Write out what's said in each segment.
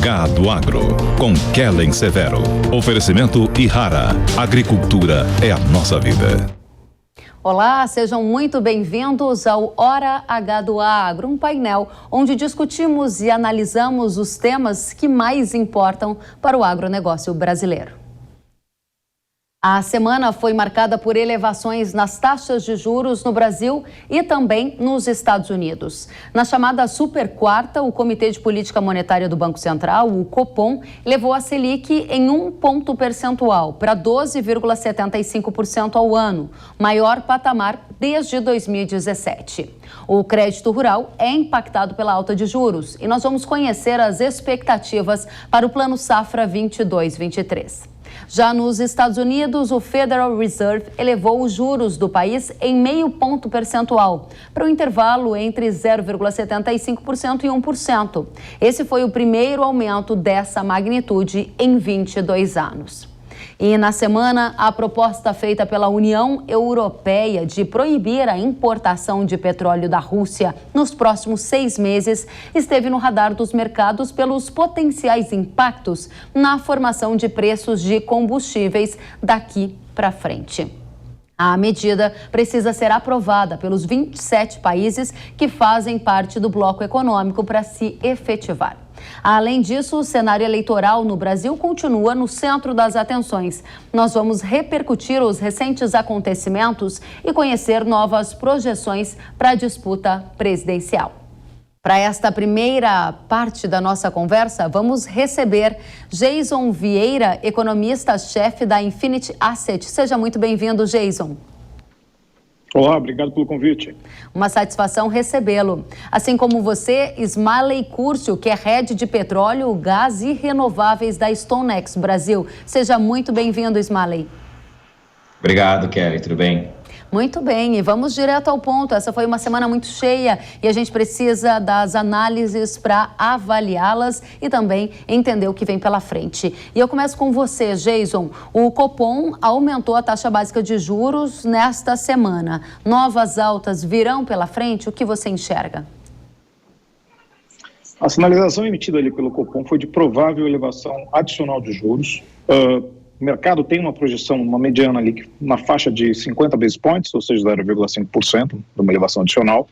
Gado Agro, com Kellen Severo. Oferecimento Ihara. Agricultura é a nossa vida. Olá, sejam muito bem-vindos ao Hora H do Agro, um painel onde discutimos e analisamos os temas que mais importam para o agronegócio brasileiro. A semana foi marcada por elevações nas taxas de juros no Brasil e também nos Estados Unidos. Na chamada Super Quarta, o Comitê de Política Monetária do Banco Central, o Copom, levou a Selic em 1 ponto percentual para 12,75% ao ano, maior patamar desde 2017. O crédito rural é impactado pela alta de juros e nós vamos conhecer as expectativas para o Plano Safra 22-23. Já nos Estados Unidos, o Federal Reserve elevou os juros do país em 0,5 ponto percentual, para um intervalo entre 0,75% e 1%. Esse foi o primeiro aumento dessa magnitude em 22 anos. E na semana, a proposta feita pela União Europeia de proibir a importação de petróleo da Rússia nos próximos 6 meses esteve no radar dos mercados pelos potenciais impactos na formação de preços de combustíveis daqui para frente. A medida precisa ser aprovada pelos 27 países que fazem parte do bloco econômico para se efetivar. Além disso, o cenário eleitoral no Brasil continua no centro das atenções. Nós vamos repercutir os recentes acontecimentos e conhecer novas projeções para a disputa presidencial. Para esta primeira parte da nossa conversa, vamos receber Jason Vieira, economista-chefe da Infinity Asset. Seja muito bem-vindo, Jason. Olá, obrigado pelo convite. Uma satisfação recebê-lo. Assim como você, Ismael Curcio, que é head de petróleo, gás e renováveis da StoneX Brasil. Seja muito bem-vindo, Ismael. Obrigado, Kelly. Tudo bem? Muito bem, e vamos direto ao ponto. Essa foi uma semana muito cheia e a gente precisa das análises para avaliá-las e também entender o que vem pela frente. E eu começo com você, Jason. O Copom aumentou a taxa básica de juros nesta semana. Novas altas virão pela frente? O que você enxerga? A sinalização emitida ali pelo Copom foi de provável elevação adicional de juros. O mercado tem uma projeção, uma mediana ali na faixa de 50 basis points, ou seja, 0,5% de uma elevação adicional,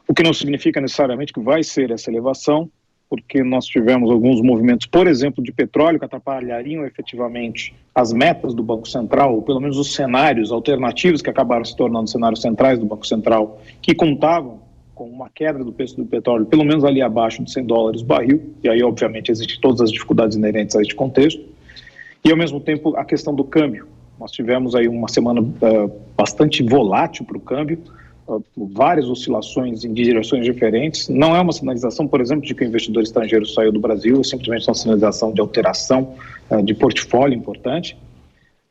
o que não significa necessariamente que vai ser essa elevação, porque nós tivemos alguns movimentos, por exemplo, de petróleo, que atrapalhariam efetivamente as metas do Banco Central, ou pelo menos os cenários alternativos que acabaram se tornando cenários centrais do Banco Central, que contavam com uma queda do preço do petróleo, pelo menos ali abaixo de $100 o barril, e aí, obviamente, existem todas as dificuldades inerentes a este contexto. E, ao mesmo tempo, a questão do câmbio. Nós tivemos aí uma semana bastante volátil para o câmbio, várias oscilações em direções diferentes. Não é uma sinalização, por exemplo, de que o investidor estrangeiro saiu do Brasil, é simplesmente uma sinalização de alteração de portfólio importante,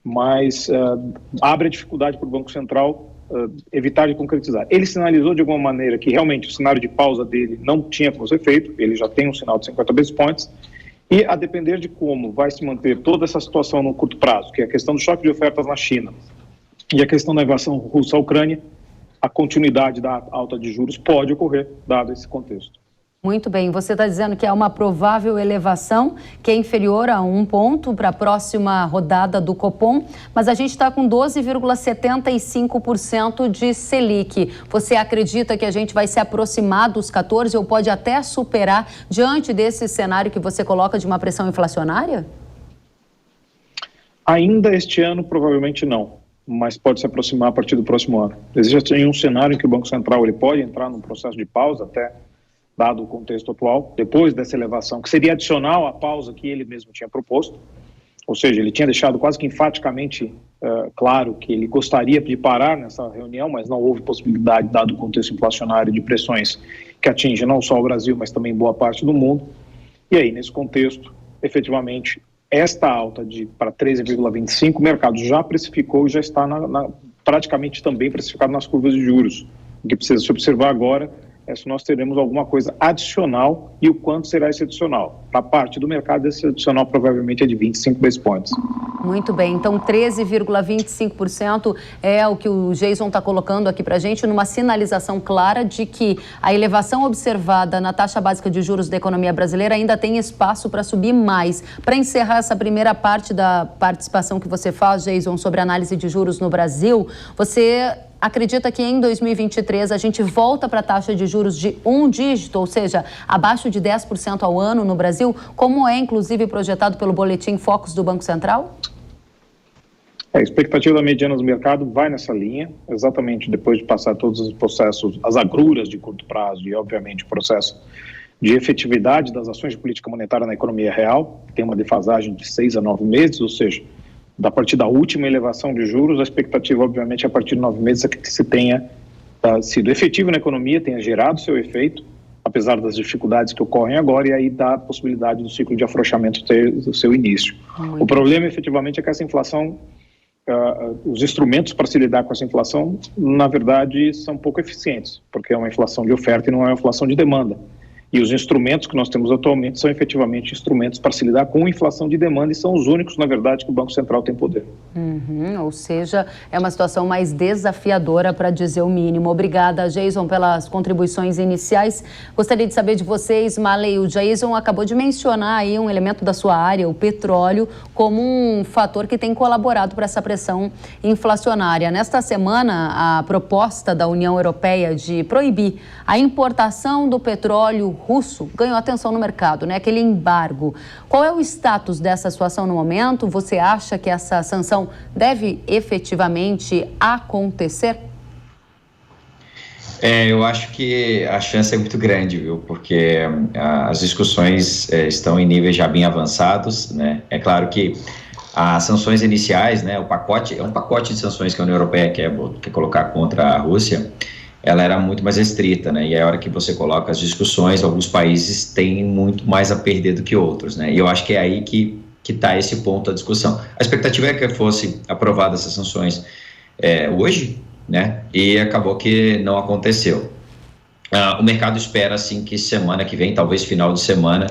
mas abre a dificuldade para o Banco Central evitar de concretizar. Ele sinalizou de alguma maneira que realmente o cenário de pausa dele não tinha como ser feito, ele já tem um sinal de 50 basis points, e a depender de como vai se manter toda essa situação no curto prazo, que é a questão do choque de ofertas na China e a questão da invasão russa à Ucrânia, a continuidade da alta de juros pode ocorrer, dado esse contexto. Muito bem, você está dizendo que há uma provável elevação que é inferior a 1 ponto para a próxima rodada do Copom, mas a gente está com 12,75% de Selic. Você acredita que a gente vai se aproximar dos 14% ou pode até superar diante desse cenário que você coloca de uma pressão inflacionária? Ainda este ano, provavelmente não, mas pode se aproximar a partir do próximo ano. Existe um cenário em que o Banco Central ele pode entrar num processo de pausa até dado o contexto atual, depois dessa elevação, que seria adicional à pausa que ele mesmo tinha proposto, ou seja, ele tinha deixado quase que enfaticamente claro que ele gostaria de parar nessa reunião, mas não houve possibilidade, dado o contexto inflacionário de pressões que atingem não só o Brasil, mas também boa parte do mundo. E aí, nesse contexto, efetivamente, esta alta para 13,25, o mercado já precificou e já está praticamente também precificado nas curvas de juros. O que precisa se observar agora é se nós teremos alguma coisa adicional e o quanto será esse adicional. Para parte do mercado, esse adicional provavelmente é de 25 basis points. Muito bem, então 13,25% é o que o Jason está colocando aqui para a gente, numa sinalização clara de que a elevação observada na taxa básica de juros da economia brasileira ainda tem espaço para subir mais. Para encerrar essa primeira parte da participação que você faz, Jason, sobre análise de juros no Brasil, você acredita que em 2023 a gente volta para a taxa de juros de um dígito, ou seja, abaixo de 10% ao ano no Brasil, como é inclusive projetado pelo Boletim Focus do Banco Central? A expectativa da mediana do mercado vai nessa linha, exatamente depois de passar todos os processos, as agruras de curto prazo e, obviamente, o processo de efetividade das ações de política monetária na economia real, que tem uma defasagem de 6 a 9 meses, ou seja, a partir da última elevação de juros, a expectativa, obviamente, a partir de 9 meses é que se tenha sido efetivo na economia, tenha gerado seu efeito, apesar das dificuldades que ocorrem agora, e aí dá a possibilidade do ciclo de afrouxamento ter o seu início. O problema, efetivamente, é que essa inflação, os instrumentos para se lidar com essa inflação, na verdade, são pouco eficientes, porque é uma inflação de oferta e não é uma inflação de demanda. E os instrumentos que nós temos atualmente são efetivamente instrumentos para se lidar com inflação de demanda e são os únicos, na verdade, que o Banco Central tem poder. Ou seja, é uma situação mais desafiadora, para dizer o mínimo. Obrigada, Jason, pelas contribuições iniciais. Gostaria de saber de vocês, Marley, o Jason acabou de mencionar aí um elemento da sua área, o petróleo, como um fator que tem colaborado para essa pressão inflacionária. Nesta semana, a proposta da União Europeia de proibir a importação do petróleo russo ganhou atenção no mercado, né? Aquele embargo. Qual é o status dessa situação no momento? Você acha que essa sanção deve efetivamente acontecer? Eu acho que a chance é muito grande, viu? Porque as discussões estão em níveis já bem avançados, né? É claro que as sanções iniciais, né? O pacote, é um pacote de sanções que a União Europeia quer colocar contra a Rússia. Ela era muito mais restrita, né? E a hora que você coloca as discussões, alguns países têm muito mais a perder do que outros, né? E eu acho que é aí que está esse ponto da discussão. A expectativa é que fosse aprovada essas sanções hoje, né? E acabou que não aconteceu. O mercado espera, assim, que semana que vem, talvez final de semana,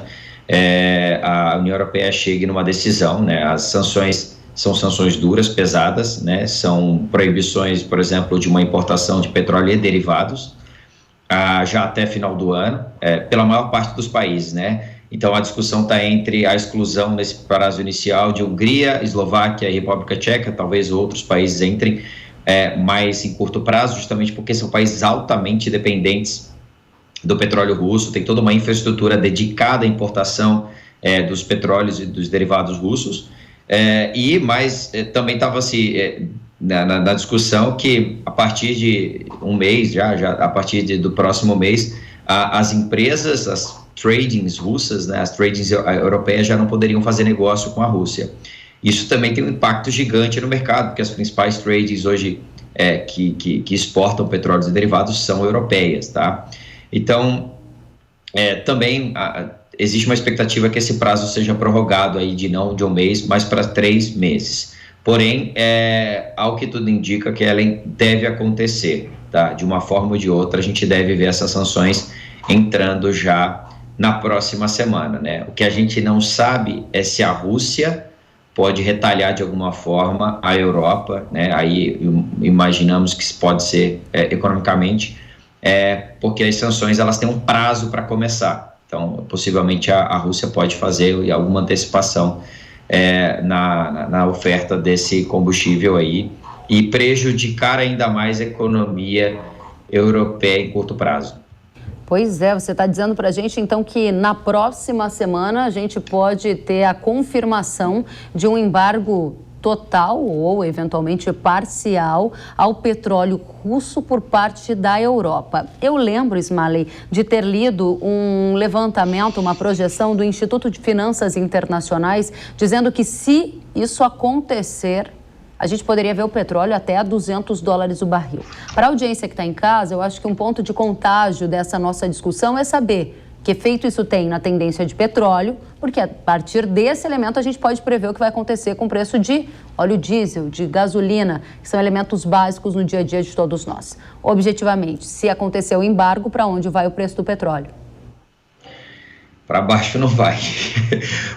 a União Europeia chegue numa decisão, né? As sanções são sanções duras, pesadas, né? São proibições, por exemplo, de uma importação de petróleo e derivados, já até final do ano, pela maior parte dos países, né? Então, a discussão está entre a exclusão nesse prazo inicial de Hungria, Eslováquia e República Tcheca, talvez outros países entrem mais em curto prazo, justamente porque são países altamente dependentes do petróleo russo, tem toda uma infraestrutura dedicada à importação dos petróleos e dos derivados russos. Mas também estava na discussão que a partir de um mês, já a partir do próximo mês, as empresas, as tradings russas, né, as tradings europeias já não poderiam fazer negócio com a Rússia. Isso também tem um impacto gigante no mercado, porque as principais tradings hoje que exportam petróleos e derivados são europeias, tá? Então, também existe uma expectativa que esse prazo seja prorrogado aí de não de um mês, mas para 3 meses. Porém, ao que tudo indica que ela deve acontecer, tá? De uma forma ou de outra, a gente deve ver essas sanções entrando já na próxima semana, né? O que a gente não sabe é se a Rússia pode retalhar de alguma forma a Europa, né? Aí imaginamos que pode ser economicamente, porque as sanções elas têm um prazo para começar. Então, possivelmente a Rússia pode fazer alguma antecipação na oferta desse combustível aí e prejudicar ainda mais a economia europeia em curto prazo. Pois é, você está dizendo para a gente então que na próxima semana a gente pode ter a confirmação de um embargo total ou eventualmente parcial ao petróleo russo por parte da Europa. Eu lembro, Ismael, de ter lido um levantamento, uma projeção do Instituto de Finanças Internacionais dizendo que se isso acontecer, a gente poderia ver o petróleo até a $200 o barril. Para a audiência que está em casa, eu acho que um ponto de contágio dessa nossa discussão é saber Que efeito isso tem na tendência de petróleo, porque a partir desse elemento a gente pode prever o que vai acontecer com o preço de óleo diesel, de gasolina, que são elementos básicos no dia a dia de todos nós. Objetivamente, se acontecer o embargo, para onde vai o preço do petróleo? Para baixo não vai,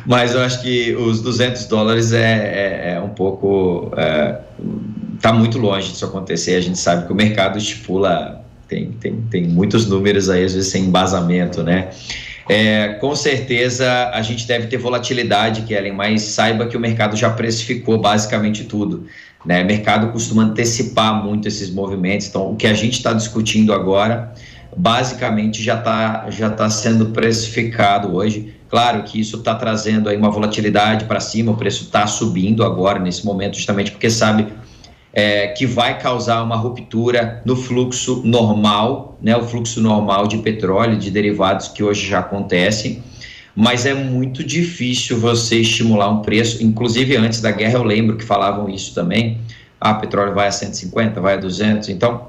mas eu acho que os $200 é um pouco, está muito longe disso acontecer. A gente sabe que o mercado estipula, tem muitos números aí, às vezes sem embasamento, né? Com certeza a gente deve ter volatilidade, Kellen, mas saiba que o mercado já precificou basicamente tudo, né? O mercado costuma antecipar muito esses movimentos, então o que a gente está discutindo agora basicamente já tá sendo precificado hoje. Claro que isso está trazendo aí uma volatilidade para cima, o preço está subindo agora, nesse momento, justamente porque sabe que vai causar uma ruptura no fluxo normal, né? O fluxo normal de petróleo, de derivados que hoje já acontece, mas é muito difícil você estimular um preço. Inclusive, antes da guerra, eu lembro que falavam isso também, petróleo vai a 150, vai a 200, então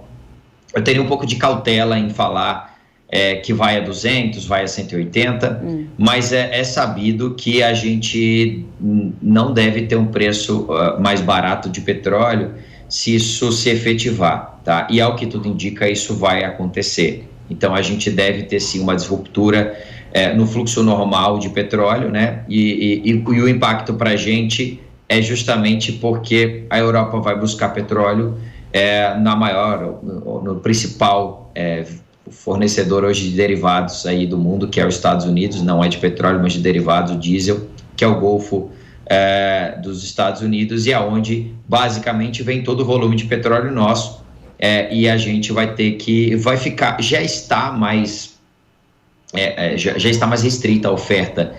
eu teria um pouco de cautela em falar que vai a 200, vai a 180, mas é sabido que a gente não deve ter um preço mais barato de petróleo se isso se efetivar, tá? E ao que tudo indica, isso vai acontecer. Então, a gente deve ter, sim, uma disruptura no fluxo normal de petróleo, né? E o impacto para a gente é justamente porque a Europa vai buscar petróleo no principal fornecedor hoje de derivados aí do mundo, que é os Estados Unidos, não é de petróleo, mas de derivados, diesel, que é o Golfo dos Estados Unidos, e aonde basicamente vem todo o volume de petróleo nosso, e a gente vai ficar, já está mais restrita a oferta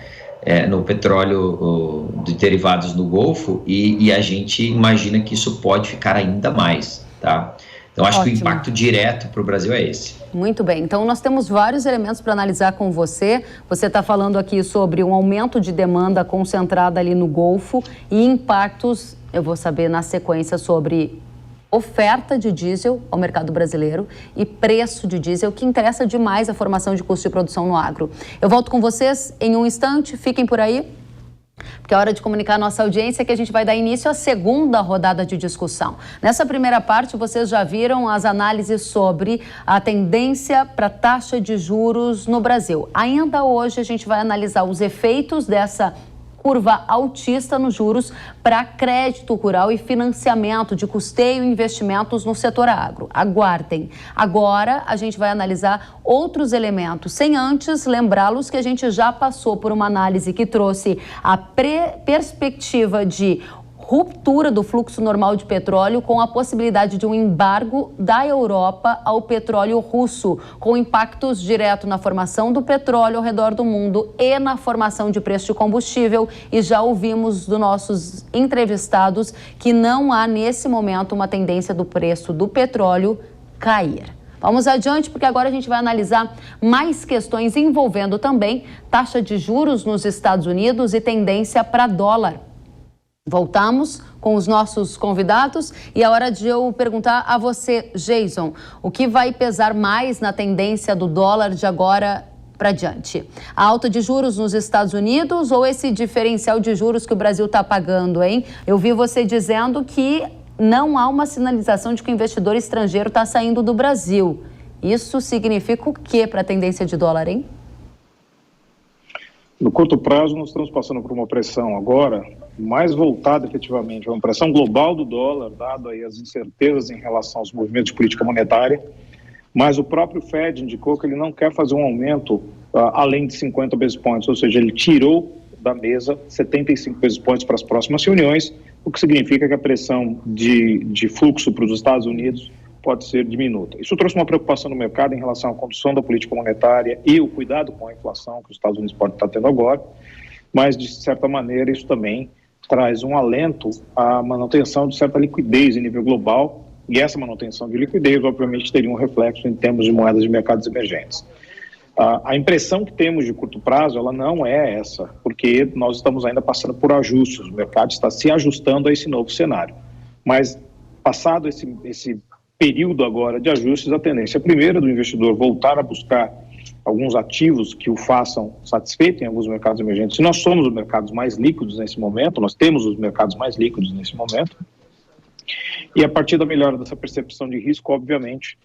no petróleo de derivados no Golfo, e a gente imagina que isso pode ficar ainda mais, tá? Então, acho que o impacto direto para o Brasil é esse. Muito bem. Então, nós temos vários elementos para analisar com você. Você está falando aqui sobre um aumento de demanda concentrada ali no Golfo e impactos, eu vou saber na sequência, sobre oferta de diesel ao mercado brasileiro e preço de diesel, que interessa demais a formação de custo de produção no agro. Eu volto com vocês em um instante. Fiquem por aí, porque é hora de comunicar à nossa audiência que a gente vai dar início à segunda rodada de discussão. Nessa primeira parte, vocês já viram as análises sobre a tendência para a taxa de juros no Brasil. Ainda hoje, a gente vai analisar os efeitos dessa curva altista nos juros para crédito rural e financiamento de custeio e investimentos no setor agro. Aguardem. Agora a gente vai analisar outros elementos, sem antes lembrá-los que a gente já passou por uma análise que trouxe a perspectiva de ruptura do fluxo normal de petróleo com a possibilidade de um embargo da Europa ao petróleo russo, com impactos diretos na formação do petróleo ao redor do mundo e na formação de preço de combustível. E já ouvimos dos nossos entrevistados que não há nesse momento uma tendência do preço do petróleo cair. Vamos adiante, porque agora a gente vai analisar mais questões envolvendo também taxa de juros nos Estados Unidos e tendência para dólar. Voltamos com os nossos convidados e é hora de eu perguntar a você, Jason, o que vai pesar mais na tendência do dólar de agora para diante? A alta de juros nos Estados Unidos ou esse diferencial de juros que o Brasil está pagando, hein? Eu vi você dizendo que não há uma sinalização de que o investidor estrangeiro está saindo do Brasil. Isso significa o que para a tendência de dólar, hein? No curto prazo, nós estamos passando por uma pressão agora mais voltada efetivamente a uma pressão global do dólar, dado aí as incertezas em relação aos movimentos de política monetária, mas o próprio Fed indicou que ele não quer fazer um aumento além de 50 basis points, ou seja, ele tirou da mesa 75 basis points para as próximas reuniões, o que significa que a pressão de fluxo para os Estados Unidos pode ser diminuta. Isso trouxe uma preocupação no mercado em relação à condução da política monetária e o cuidado com a inflação que os Estados Unidos podem estar tendo agora, mas, de certa maneira, isso também traz um alento à manutenção de certa liquidez em nível global, e essa manutenção de liquidez, obviamente, teria um reflexo em termos de moedas de mercados emergentes. A impressão que temos de curto prazo, ela não é essa, porque nós estamos ainda passando por ajustes, o mercado está se ajustando a esse novo cenário. Mas, passado esse período agora de ajustes, a tendência primeira do investidor voltar a buscar alguns ativos que o façam satisfeito em alguns mercados emergentes. Nós somos os mercados mais líquidos nesse momento, nós temos os mercados mais líquidos nesse momento, e a partir da melhora dessa percepção de risco, obviamente,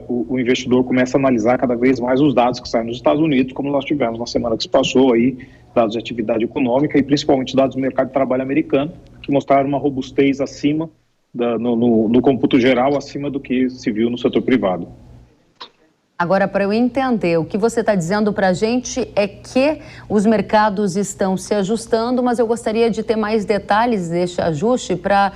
o investidor começa a analisar cada vez mais os dados que saem dos Estados Unidos, como nós tivemos na semana que se passou aí, dados de atividade econômica e principalmente dados do mercado de trabalho americano, que mostraram uma robustez acima, no cômputo geral, acima do que se viu no setor privado. Agora, para eu entender, o que você está dizendo para a gente é que os mercados estão se ajustando, mas eu gostaria de ter mais detalhes deste ajuste para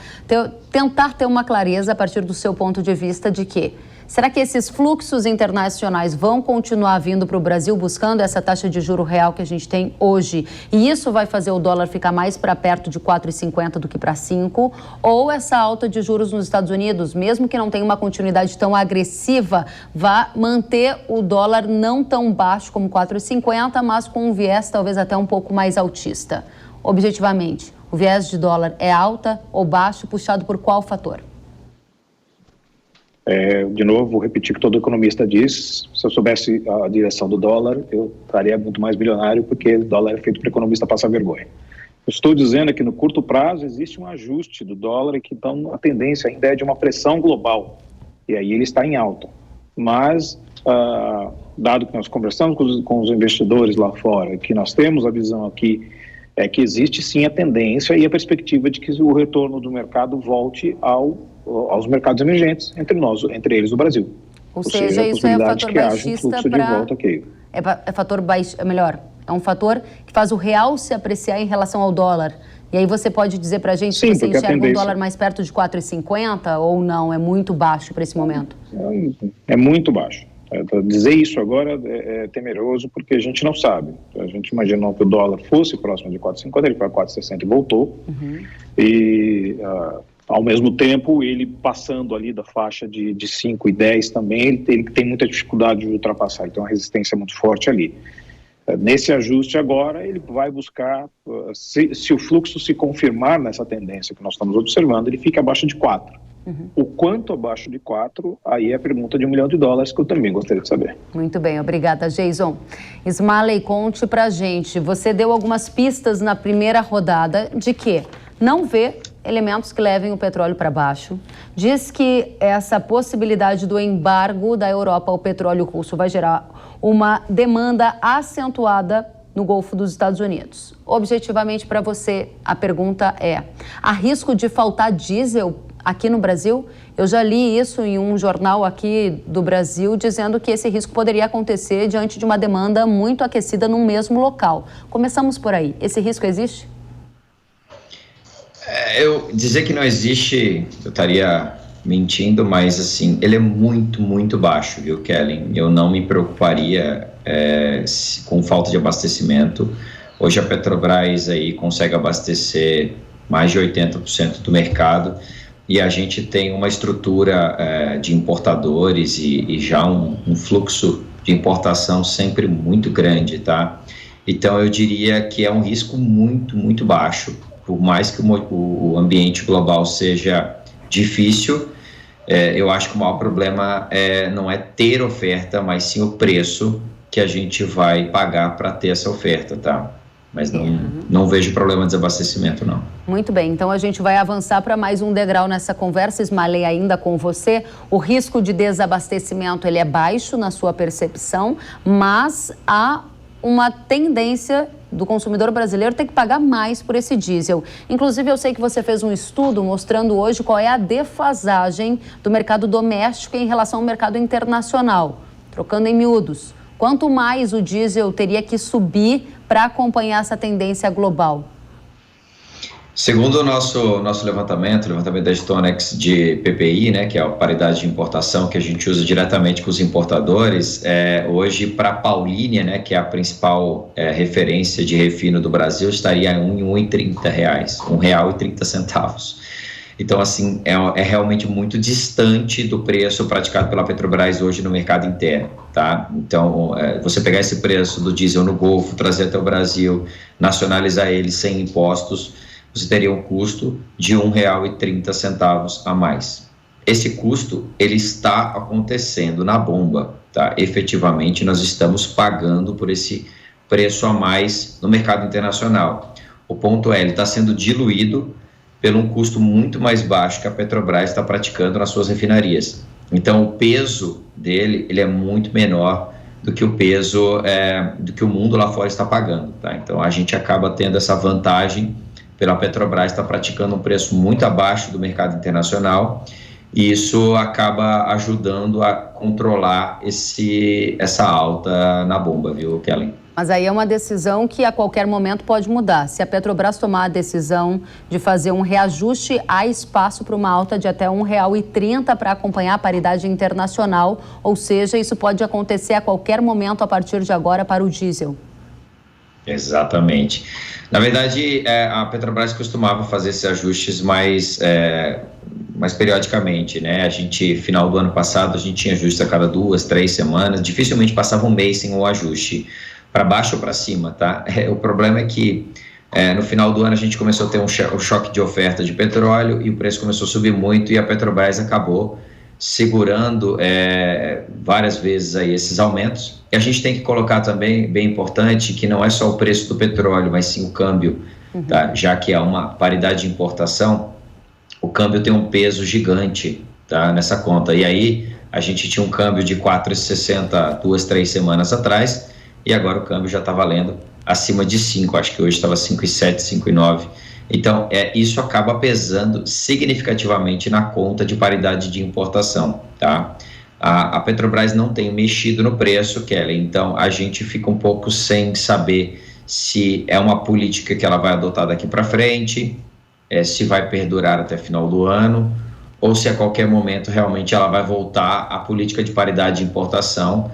tentar ter uma clareza a partir do seu ponto de vista de que será que esses fluxos internacionais vão continuar vindo para o Brasil buscando essa taxa de juro real que a gente tem hoje? E isso vai fazer o dólar ficar mais para perto de 4,50 do que para 5? Ou essa alta de juros nos Estados Unidos, mesmo que não tenha uma continuidade tão agressiva, vai manter o dólar não tão baixo como 4,50, mas com um viés talvez até um pouco mais altista? Objetivamente, o viés de dólar é alta ou baixo, puxado por qual fator? De novo, vou repetir o que todo economista diz, se eu soubesse a direção do dólar, eu estaria muito mais bilionário, porque o dólar é feito para o economista passar vergonha. Eu estou dizendo que no curto prazo existe um ajuste do dólar e que então a tendência ainda é de uma pressão global, e aí ele está em alta. Mas, dado que nós conversamos com os investidores lá fora, que nós temos a visão aqui, é que existe sim a tendência e a perspectiva de que o retorno do mercado volte aos mercados emergentes, entre eles o Brasil. Ou seja, isso é fator baixista para... É fator melhor, é um fator que faz o real se apreciar em relação ao dólar. E aí você pode dizer para a gente se você enxerga um dólar mais perto de 4,50 ou não, é muito baixo para esse momento? É muito baixo. Dizer isso agora é temeroso porque a gente não sabe. A gente imaginou que o dólar fosse próximo de 4,50, ele foi a 4,60 e voltou. E... ao mesmo tempo, ele passando ali da faixa de 5 e 10 também, ele tem muita dificuldade de ultrapassar, ele tem uma resistência muito forte ali. Nesse ajuste agora, ele vai buscar, se o fluxo se confirmar nessa tendência que nós estamos observando, ele fica abaixo de 4. O quanto abaixo de 4, aí é a pergunta de $1 milhão, que eu também gostaria de saber. Muito bem, obrigada, Jason. Smalley, conte pra gente, você deu algumas pistas na primeira rodada de que não vê elementos que levem o petróleo para baixo. Diz que essa possibilidade do embargo da Europa ao petróleo russo vai gerar uma demanda acentuada no Golfo dos Estados Unidos. Objetivamente, para você, a pergunta é: há risco de faltar diesel aqui no Brasil? Eu já li isso em um jornal aqui do Brasil, dizendo que esse risco poderia acontecer diante de uma demanda muito aquecida num mesmo local. Começamos por aí. Esse risco existe? Eu dizer que não existe, eu estaria mentindo, mas assim, ele é muito, muito baixo, viu, Kellen? Eu não me preocuparia com falta de abastecimento. Hoje a Petrobras aí consegue abastecer mais de 80% do mercado e a gente tem uma estrutura de importadores e já um fluxo de importação sempre muito grande, tá? Então eu diria que é um risco muito, muito baixo. Por mais que o ambiente global seja difícil, eu acho que o maior problema não é ter oferta, mas sim o preço que a gente vai pagar para ter essa oferta, tá? Mas não vejo problema de desabastecimento, não. Muito bem, então a gente vai avançar para mais um degrau nessa conversa. Smalley, ainda com você. O risco de desabastecimento ele é baixo na sua percepção, mas há uma tendência do consumidor brasileiro ter que pagar mais por esse diesel. Inclusive, eu sei que você fez um estudo mostrando hoje qual é a defasagem do mercado doméstico em relação ao mercado internacional. Trocando em miúdos, quanto mais o diesel teria que subir para acompanhar essa tendência global? Segundo o nosso levantamento da Stonex de PPI, né, que é a paridade de importação que a gente usa diretamente com os importadores, hoje para a Paulínia, né, que é a principal referência de refino do Brasil, estaria em R$1,30, R$1,30. Então, assim, é realmente muito distante do preço praticado pela Petrobras hoje no mercado interno, tá? Então, você pegar esse preço do diesel no Golfo, trazer até o Brasil, nacionalizar ele sem impostos, você teria um custo de R$1,30 a mais. esse custo, ele está acontecendo na bomba, tá? Efetivamente, nós estamos pagando por esse preço a mais no mercado internacional. O ponto é, ele está sendo diluído pelo um custo muito mais baixo que a Petrobras está praticando nas suas refinarias. Então, o peso dele, ele é muito menor do que o peso do que o mundo lá fora está pagando, tá? Então, a gente acaba tendo essa vantagem pela Petrobras estar praticando um preço muito abaixo do mercado internacional, e isso acaba ajudando a controlar essa alta na bomba, viu, Kellen? Mas aí é uma decisão que a qualquer momento pode mudar. Se a Petrobras tomar a decisão de fazer um reajuste, há espaço para uma alta de até R$ 1,30 para acompanhar a paridade internacional, ou seja, isso pode acontecer a qualquer momento a partir de agora para o diesel. Exatamente. Na verdade, a Petrobras costumava fazer esses ajustes mais periodicamente, né? Final do ano passado, a gente tinha ajustes a cada 2, 3 semanas, dificilmente passava um mês sem um ajuste, para baixo ou para cima, tá? O problema é que no final do ano a gente começou a ter um choque de oferta de petróleo e o preço começou a subir muito, e a Petrobras acabou segurando várias vezes aí esses aumentos. E a gente tem que colocar também, bem importante, que não é só o preço do petróleo, mas sim o câmbio, tá? Já que há uma paridade de importação, o câmbio tem um peso gigante, tá, nessa conta. E aí a gente tinha um câmbio de 4,60 2, 3 semanas atrás, e agora o câmbio já está valendo acima de 5, acho que hoje estava 5,7, 5,9. Então, isso acaba pesando significativamente na conta de paridade de importação, tá? A Petrobras não tem mexido no preço, Kelly, então a gente fica um pouco sem saber se é uma política que ela vai adotar daqui para frente, se vai perdurar até final do ano, ou se a qualquer momento realmente ela vai voltar à política de paridade de importação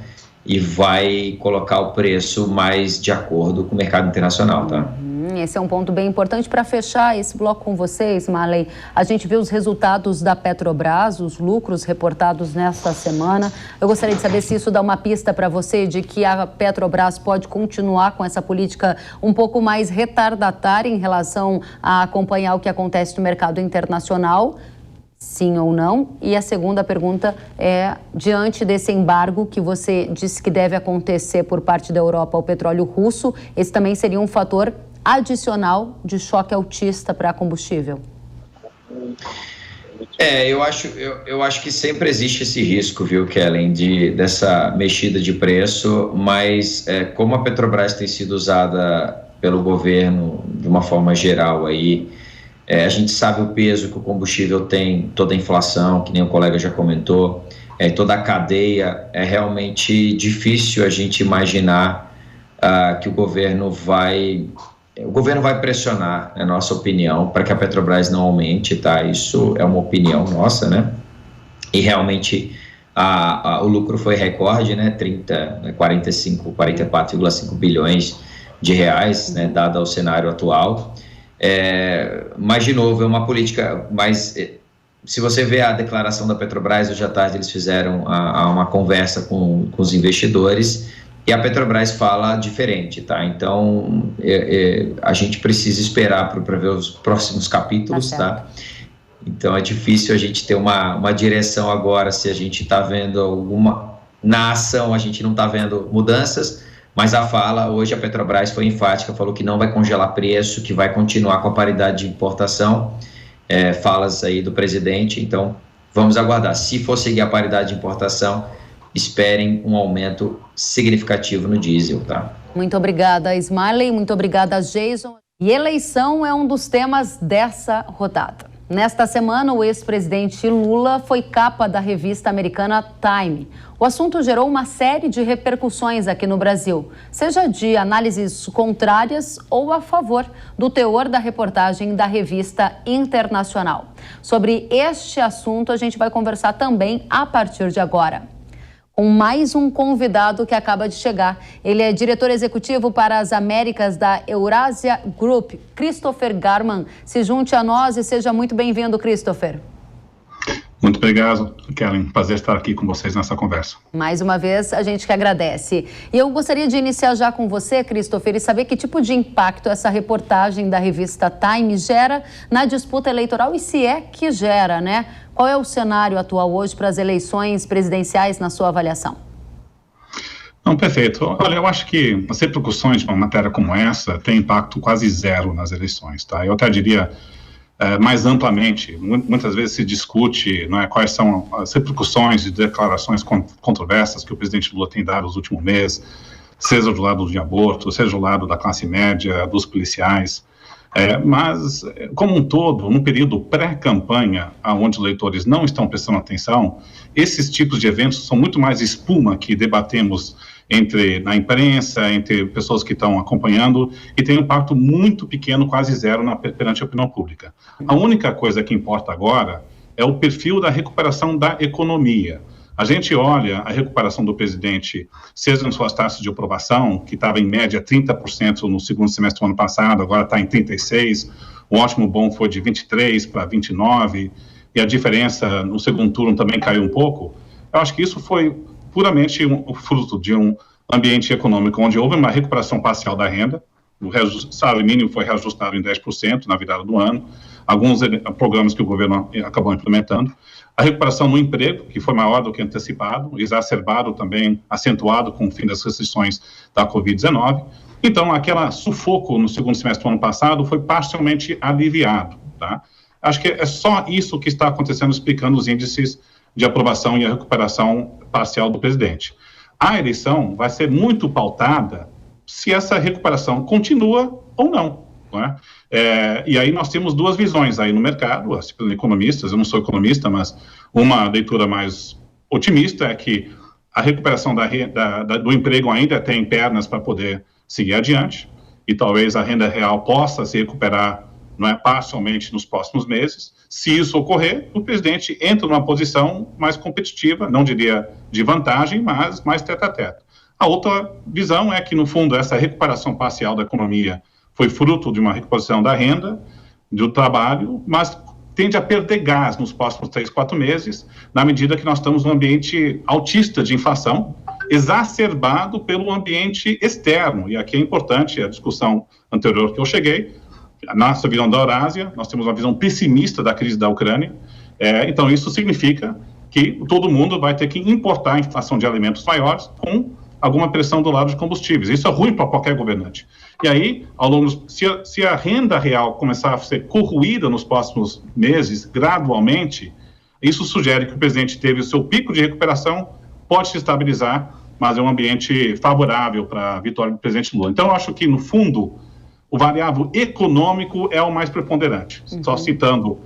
e vai colocar o preço mais de acordo com o mercado internacional, tá? Esse é um ponto bem importante. Para fechar esse bloco com vocês, Marley, a gente viu os resultados da Petrobras, os lucros reportados nesta semana. Eu gostaria de saber se isso dá uma pista para você de que a Petrobras pode continuar com essa política um pouco mais retardatária em relação a acompanhar o que acontece no mercado internacional. Sim ou não? E a segunda pergunta é, diante desse embargo que você disse que deve acontecer por parte da Europa ao petróleo russo, esse também seria um fator adicional de choque altista para combustível? Eu acho que sempre existe esse risco, viu, Kellen, dessa mexida de preço, mas como a Petrobras tem sido usada pelo governo de uma forma geral aí, a gente sabe o peso que o combustível tem, toda a inflação, que nem o colega já comentou, toda a cadeia, é realmente difícil a gente imaginar que o governo vai pressionar, na nossa opinião, para que a Petrobras não aumente, tá? Isso é uma opinião nossa, né? E realmente o lucro foi recorde, né? 44,5 bilhões de reais, né? Dado ao cenário atual. Mas, de novo, é uma política mais... Se você vê a declaração da Petrobras, hoje à tarde eles fizeram uma conversa com os investidores e a Petrobras fala diferente, tá? Então, a gente precisa esperar para ver os próximos capítulos, tá? Então, é difícil a gente ter uma direção agora, se a gente está vendo na ação a gente não está vendo mudanças, mas a fala, hoje a Petrobras foi enfática, falou que não vai congelar preço, que vai continuar com a paridade de importação, falas aí do presidente, então vamos aguardar. Se for seguir a paridade de importação, esperem um aumento significativo no diesel, tá? Muito obrigada, Smiley, muito obrigada, Jason. E eleição é um dos temas dessa rodada. Nesta semana, o ex-presidente Lula foi capa da revista americana Time. O assunto gerou uma série de repercussões aqui no Brasil, seja de análises contrárias ou a favor do teor da reportagem da revista internacional. Sobre este assunto, a gente vai conversar também a partir de agora com mais um convidado que acaba de chegar. Ele é diretor executivo para as Américas da Eurasia Group, Christopher Garman. Se junte a nós e seja muito bem-vindo, Christopher. Muito obrigado, Kellen. Prazer estar aqui com vocês nessa conversa. Mais uma vez, a gente que agradece. E eu gostaria de iniciar já com você, Christopher, e saber que tipo de impacto essa reportagem da revista Time gera na disputa eleitoral e se é que gera, né? Qual é o cenário atual hoje para as eleições presidenciais, na sua avaliação? Não, perfeito. Olha, eu acho que as repercussões de uma matéria como essa têm impacto quase zero nas eleições, tá? Eu até diria mais amplamente, muitas vezes se discute, não é, quais são as repercussões de declarações controversas que o presidente Lula tem dado nos últimos meses, seja do lado de aborto, seja do lado da classe média, dos policiais. Mas, como um todo, num período pré-campanha, onde os eleitores não estão prestando atenção, esses tipos de eventos são muito mais espuma que debatemos na imprensa, entre pessoas que estão acompanhando, e tem um impacto muito pequeno, quase zero, perante a opinião pública. A única coisa que importa agora é o perfil da recuperação da economia. A gente olha a recuperação do presidente, seja nas suas taxas de aprovação, que estava em média 30% no segundo semestre do ano passado, agora está em 36%, o ótimo bom foi de 23% para 29%, e a diferença no segundo turno também caiu um pouco. Eu acho que isso foi puramente o fruto de um ambiente econômico onde houve uma recuperação parcial da renda, o salário mínimo foi reajustado em 10% na virada do ano, alguns programas que o governo acabou implementando, a recuperação no emprego, que foi maior do que antecipado, exacerbado também, acentuado com o fim das restrições da Covid-19. Então, aquele sufoco no segundo semestre do ano passado foi parcialmente aliviado, tá? Acho que é só isso que está acontecendo, explicando os índices de aprovação e a recuperação parcial do presidente. A eleição vai ser muito pautada se essa recuperação continua ou não, não é? E aí nós temos duas visões aí no mercado, assim, economistas, eu não sou economista, mas uma leitura mais otimista é que a recuperação do emprego ainda tem pernas para poder seguir adiante, e talvez a renda real possa se recuperar, não é, parcialmente nos próximos meses. Se isso ocorrer, o presidente entra numa posição mais competitiva, não diria de vantagem, mas mais tete-a-tete. A outra visão é que, no fundo, essa recuperação parcial da economia foi fruto de uma recuperação da renda, do trabalho, mas tende a perder gás nos próximos 3, 4 meses, na medida que nós estamos num ambiente altista de inflação, exacerbado pelo ambiente externo. E aqui é importante a discussão anterior que eu cheguei. Na nossa visão da Eurásia, nós temos uma visão pessimista da crise da Ucrânia. Então, isso significa que todo mundo vai ter que importar a inflação de alimentos maiores com alguma pressão do lado de combustíveis. Isso é ruim para qualquer governante. E aí, ao longo, se a renda real começar a ser corroída nos próximos meses, gradualmente, isso sugere que o presidente teve o seu pico de recuperação, pode se estabilizar, mas é um ambiente favorável para a vitória do presidente Lula. Então, eu acho que, no fundo, o variável econômico é o mais preponderante. Só citando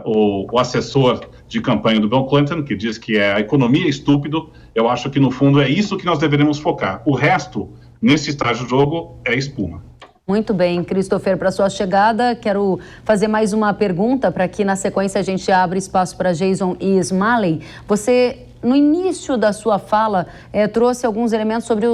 o assessor de campanha do Bill Clinton, que diz que a economia é estúpido, eu acho que, no fundo, é isso que nós deveríamos focar. O resto, nesse estágio do jogo, é espuma. Muito bem, Christopher, para sua chegada, quero fazer mais uma pergunta para que, na sequência, a gente abra espaço para Jason e Smalley. Você, no início da sua fala, trouxe alguns elementos sobre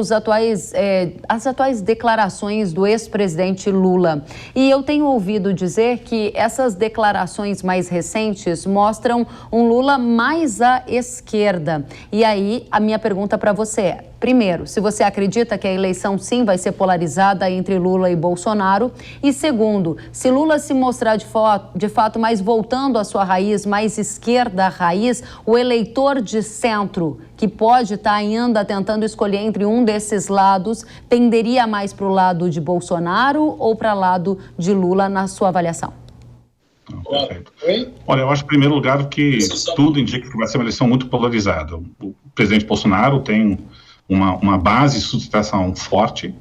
as atuais declarações do ex-presidente Lula. E eu tenho ouvido dizer que essas declarações mais recentes mostram um Lula mais à esquerda. E aí, a minha pergunta para você é: primeiro, se você acredita que a eleição sim vai ser polarizada entre Lula e Bolsonaro, e segundo, se Lula se mostrar de fato mais voltando à sua raiz, mais esquerda raiz, o eleitor de centro, que pode estar ainda tentando escolher entre um desses lados, tenderia mais para o lado de Bolsonaro ou para o lado de Lula, na sua avaliação? Perfeito. Olha, eu acho, em primeiro lugar, que tudo indica que vai ser uma eleição muito polarizada. O presidente Bolsonaro tem uma base de sustentação forte.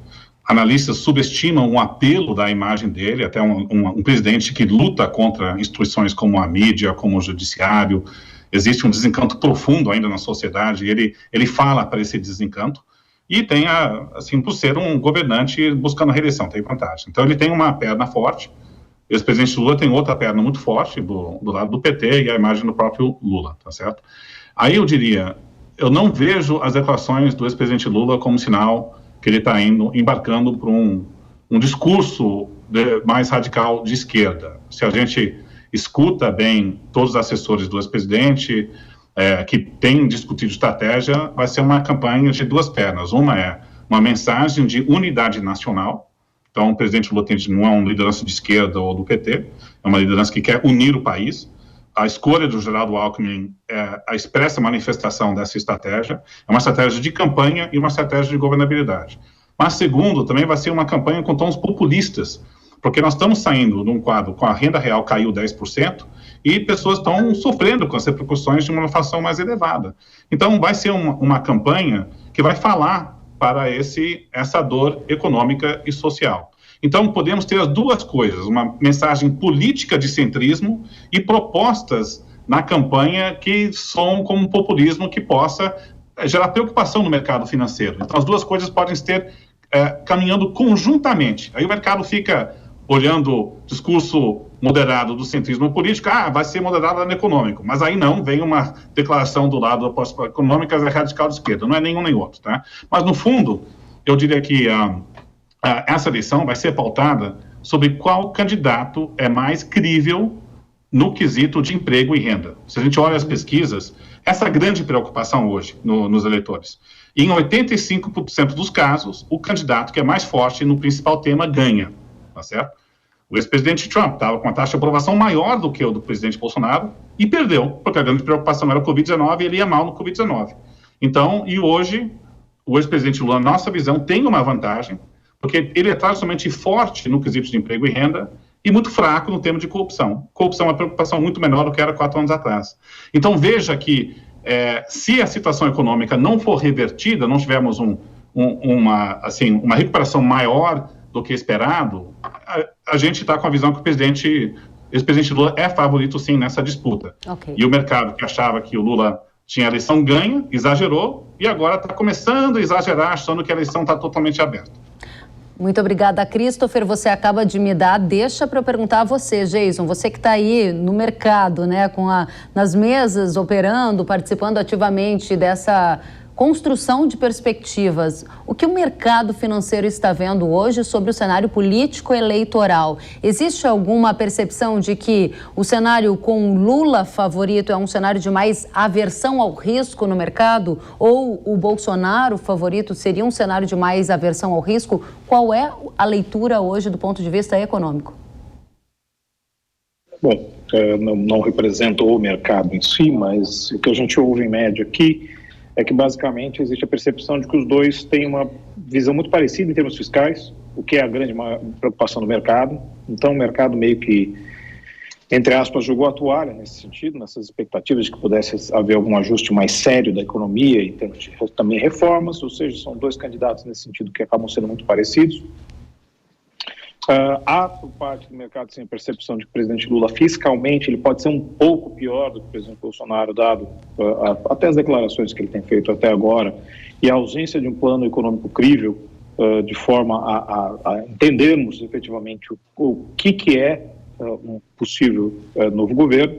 Analistas subestimam o apelo da imagem dele, até um presidente que luta contra instituições como a mídia, como o judiciário. Existe um desencanto profundo ainda na sociedade, e ele fala para esse desencanto, e tem, assim, por ser um governante buscando a reeleição, tem vantagem. Então, ele tem uma perna forte. O ex-presidente Lula tem outra perna muito forte do lado do PT e a imagem do próprio Lula, tá certo? Aí eu diria, eu não vejo as declarações do ex-presidente Lula como sinal que ele está embarcando por um discurso mais radical de esquerda. Se a gente escuta bem todos os assessores do ex-presidente que têm discutido estratégia, vai ser uma campanha de duas pernas. Uma é uma mensagem de unidade nacional. Então, o presidente Lula não é uma liderança de esquerda ou do PT, é uma liderança que quer unir o país. a escolha do Geraldo Alckmin é a expressa manifestação dessa estratégia, é uma estratégia de campanha e uma estratégia de governabilidade. Mas, segundo, também vai ser uma campanha com tons populistas, porque nós estamos saindo de um quadro com a renda real caiu 10% e pessoas estão sofrendo com as repercussões de uma inflação mais elevada. Então, vai ser uma campanha que vai falar para essa dor econômica e social. Então, podemos ter as duas coisas, uma mensagem política de centrismo e propostas na campanha que são como um populismo que possa gerar preocupação no mercado financeiro. Então, as duas coisas podem estar caminhando conjuntamente. Aí o mercado fica olhando o discurso moderado do centrismo político, vai ser moderado no econômico, mas aí não, vem uma declaração do lado da política econômica radical de esquerda, não é nenhum nem outro, tá? Mas, no fundo, eu diria que essa eleição vai ser pautada sobre qual candidato é mais crível no quesito de emprego e renda. Se a gente olha as pesquisas, essa é a grande preocupação hoje nos eleitores. E em 85% dos casos, o candidato que é mais forte no principal tema ganha, tá certo? O ex-presidente Trump estava com a taxa de aprovação maior do que o do presidente Bolsonaro e perdeu, porque a grande preocupação era o Covid-19 e ele ia mal no Covid-19. Então, e hoje, o ex-presidente Lula, na nossa visão, tem uma vantagem, porque ele é tradicionalmente forte no quesito de emprego e renda e muito fraco no tema de corrupção. Corrupção é uma preocupação muito menor do que era 4 anos atrás. Então, veja que se a situação econômica não for revertida, não tivermos uma recuperação maior do que esperado, a gente está com a visão que o ex-presidente Lula é favorito, sim, nessa disputa. Okay. E o mercado que achava que o Lula tinha a eleição ganha, exagerou, e agora está começando a exagerar, achando que a eleição está totalmente aberta. Muito obrigada, Christopher. Você acaba de me dar, deixa para eu perguntar a você, Jason, você que está aí no mercado, né, nas mesas, operando, participando ativamente dessa construção de perspectivas. O que o mercado financeiro está vendo hoje sobre o cenário político eleitoral? Existe alguma percepção de que o cenário com Lula favorito é um cenário de mais aversão ao risco no mercado? Ou o Bolsonaro favorito seria um cenário de mais aversão ao risco? Qual é a leitura hoje do ponto de vista econômico? Bom, não represento o mercado em si, mas o que a gente ouve em média aqui é que basicamente existe a percepção de que os dois têm uma visão muito parecida em termos fiscais, o que é a grande preocupação do mercado. Então o mercado meio que, entre aspas, jogou a toalha nesse sentido, nessas expectativas de que pudesse haver algum ajuste mais sério da economia em termos de também reformas, ou seja, são dois candidatos nesse sentido que acabam sendo muito parecidos. Há, por parte do mercado, sim, a percepção de que o presidente Lula, fiscalmente, ele pode ser um pouco pior do que o presidente Bolsonaro, dado até as declarações que ele tem feito até agora, e a ausência de um plano econômico crível, de forma a entendermos efetivamente o que é um possível novo governo,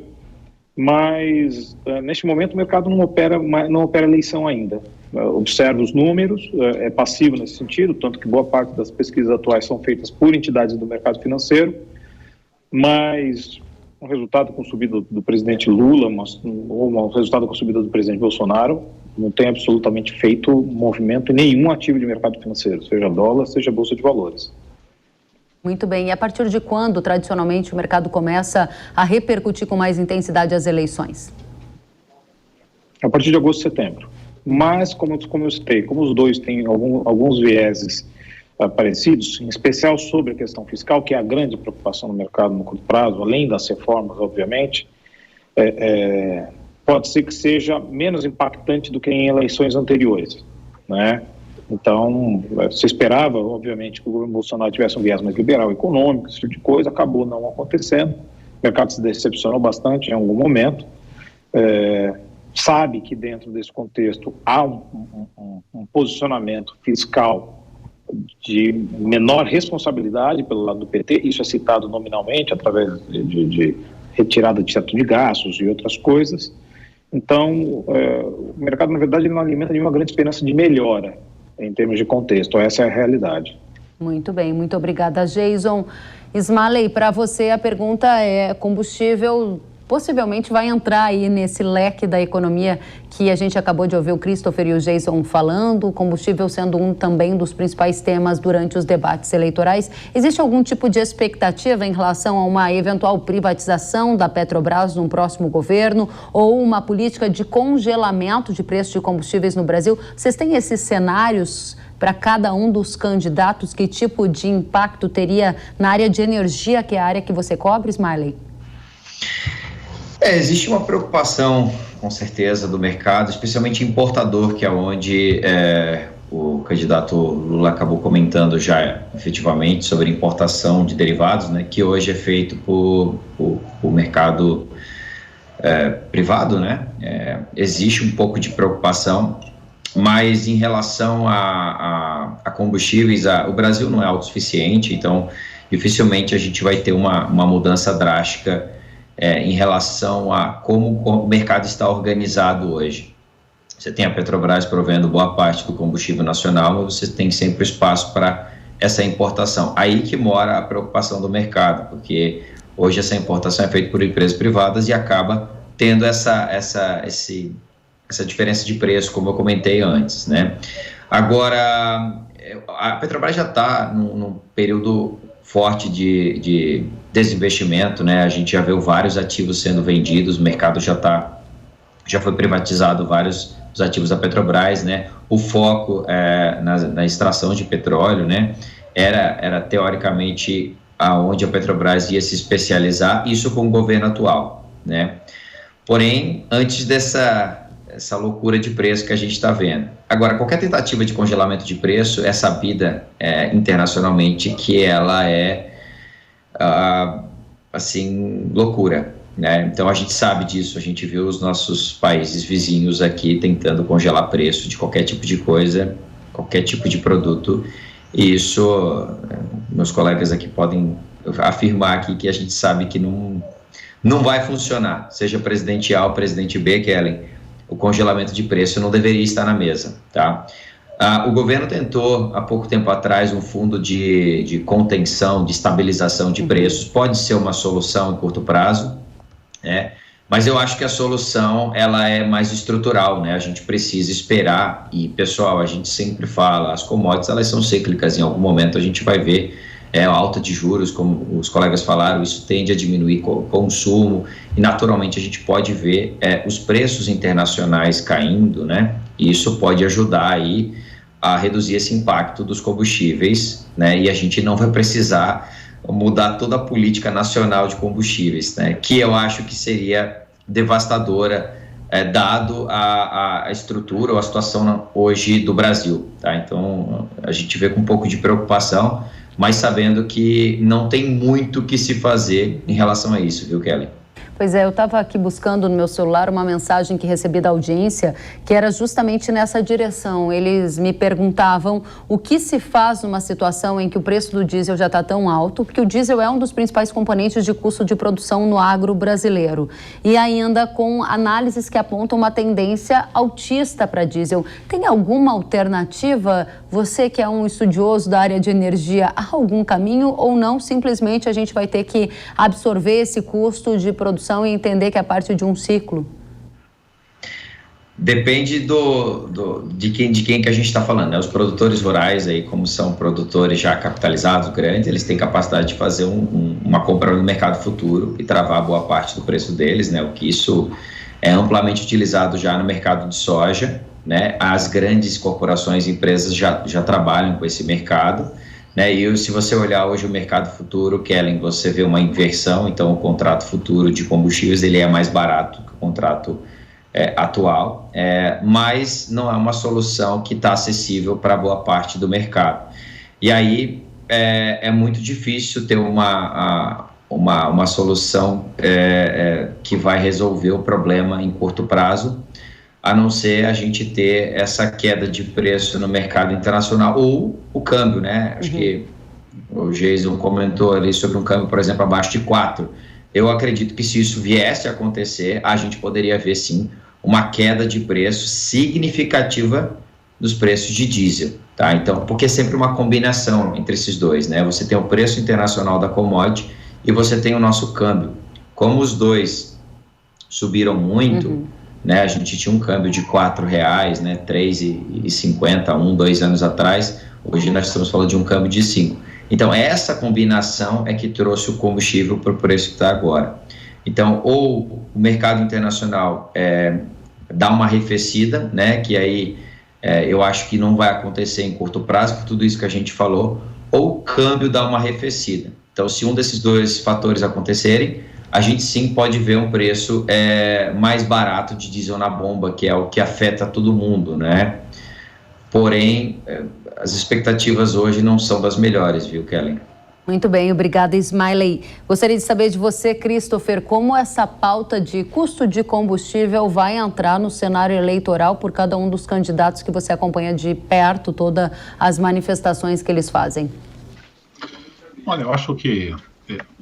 mas neste momento o mercado não opera eleição ainda. Observa os números, é passivo nesse sentido, tanto que boa parte das pesquisas atuais são feitas por entidades do mercado financeiro, mas um resultado com subida do presidente Lula, ou um resultado com subida do presidente Bolsonaro, não tem absolutamente feito movimento em nenhum ativo de mercado financeiro, seja dólar, seja bolsa de valores. Muito bem. E a partir de quando, tradicionalmente, o mercado começa a repercutir com mais intensidade as eleições? A partir de agosto e setembro. Mas, como eu citei, como os dois têm alguns vieses parecidos, em especial sobre a questão fiscal, que é a grande preocupação no mercado no curto prazo, além das reformas, obviamente, pode ser que seja menos impactante do que em eleições anteriores, né? Então, se esperava, obviamente, que o governo Bolsonaro tivesse um viés mais liberal econômico, esse tipo de coisa, acabou não acontecendo. O mercado se decepcionou bastante em algum momento. Sabe que dentro desse contexto há um posicionamento fiscal de menor responsabilidade pelo lado do PT, isso é citado nominalmente através de retirada de teto de gastos e outras coisas. Então, o mercado, na verdade, ele não alimenta nenhuma grande esperança de melhora em termos de contexto. Essa é a realidade. Muito bem, muito obrigada, Jason. Ismael, para você a pergunta é: combustível possivelmente vai entrar aí nesse leque da economia que a gente acabou de ouvir o Christopher e o Jason falando, o combustível sendo um também dos principais temas durante os debates eleitorais. Existe algum tipo de expectativa em relação a uma eventual privatização da Petrobras num próximo governo ou uma política de congelamento de preços de combustíveis no Brasil? Vocês têm esses cenários para cada um dos candidatos? Que tipo de impacto teria na área de energia, que é a área que você cobre, Smiley? Existe uma preocupação, com certeza, do mercado, especialmente importador, que é onde o candidato Lula acabou comentando já efetivamente sobre importação de derivados, né, que hoje é feito por mercado privado, né? Existe um pouco de preocupação, mas em relação a combustíveis, o Brasil não é autossuficiente, então dificilmente a gente vai ter uma mudança drástica em relação a como o mercado está organizado hoje. Você tem a Petrobras provendo boa parte do combustível nacional, mas você tem sempre espaço para essa importação. Aí que mora a preocupação do mercado, porque hoje essa importação é feita por empresas privadas e acaba tendo essa diferença de preço, como eu comentei antes, né? Agora, a Petrobras já está num período forte de desinvestimento, né? A gente já viu vários ativos sendo vendidos, o mercado já foi privatizado vários dos ativos da Petrobras, né? O foco na extração de petróleo, né? Era teoricamente aonde a Petrobras ia se especializar, isso com o governo atual, né? Porém, antes essa loucura de preço que a gente está vendo. Agora, qualquer tentativa de congelamento de preço é sabida internacionalmente que ela é, assim, loucura, né? Então, a gente sabe disso, a gente viu os nossos países vizinhos aqui tentando congelar preço de qualquer tipo de coisa, qualquer tipo de produto, e isso, meus colegas aqui podem afirmar aqui que a gente sabe que não vai funcionar, seja presidente A ou presidente B, Kellen. O congelamento de preço não deveria estar na mesa, tá? O governo tentou, há pouco tempo atrás, um fundo de contenção, de estabilização de preços. Pode ser uma solução em curto prazo, né? Mas eu acho que a solução, ela é mais estrutural, né? A gente precisa esperar e, pessoal, a gente sempre fala, as commodities, elas são cíclicas, em algum momento a gente vai ver a alta de juros, como os colegas falaram, isso tende a diminuir o consumo e naturalmente a gente pode ver os preços internacionais caindo, né? E isso pode ajudar aí a reduzir esse impacto dos combustíveis, né? E a gente não vai precisar mudar toda a política nacional de combustíveis, né? Que eu acho que seria devastadora, dado a estrutura ou a situação hoje do Brasil, tá? Então a gente vê com um pouco de preocupação, mas sabendo que não tem muito o que se fazer em relação a isso, viu, Kelly? Pois é, eu estava aqui buscando no meu celular uma mensagem que recebi da audiência, que era justamente nessa direção. Eles me perguntavam o que se faz numa situação em que o preço do diesel já está tão alto, porque o diesel é um dos principais componentes de custo de produção no agro brasileiro. E ainda com análises que apontam uma tendência altista para diesel. Tem alguma alternativa? Você que é um estudioso da área de energia, há algum caminho ou não? Simplesmente a gente vai ter que absorver esse custo de produção e entender que é parte de um ciclo? Depende de quem que a gente está falando, né? Os produtores rurais aí, como são produtores já capitalizados, grandes, eles têm capacidade de fazer uma compra no mercado futuro e travar boa parte do preço deles, né? O que isso é amplamente utilizado já no mercado de soja, né? As grandes corporações e empresas já trabalham com esse mercado, né? E se você olhar hoje o mercado futuro, Kellen, você vê uma inversão. Então o contrato futuro de combustíveis ele é mais barato que o contrato atual, mas não é uma solução que está acessível para boa parte do mercado. E aí é muito difícil ter uma solução que vai resolver o problema em curto prazo, a não ser a gente ter essa queda de preço no mercado internacional ou o câmbio, né? Acho que o Jason comentou ali sobre um câmbio, por exemplo, abaixo de 4. Eu acredito que se isso viesse a acontecer, a gente poderia ver, sim, uma queda de preço significativa dos preços de diesel, tá? Então, porque é sempre uma combinação entre esses dois, né? Você tem o preço internacional da commodity e você tem o nosso câmbio. Como os dois subiram muito, né? A gente tinha um câmbio de R$4, né? 3,50, 2 anos atrás. Hoje nós estamos falando de um câmbio de 5. Então, essa combinação é que trouxe o combustível para o preço que está agora. Então, ou o mercado internacional dá uma arrefecida, né? Que aí eu acho que não vai acontecer em curto prazo, por tudo isso que a gente falou, ou o câmbio dá uma arrefecida. Então, se um desses dois fatores acontecerem, a gente sim pode ver um preço mais barato de diesel na bomba, que é o que afeta todo mundo, né? Porém, as expectativas hoje não são das melhores, viu, Kellen? Muito bem, obrigada, Ismailey. Gostaria de saber de você, Christopher, como essa pauta de custo de combustível vai entrar no cenário eleitoral por cada um dos candidatos que você acompanha de perto, todas as manifestações que eles fazem. Olha, eu acho que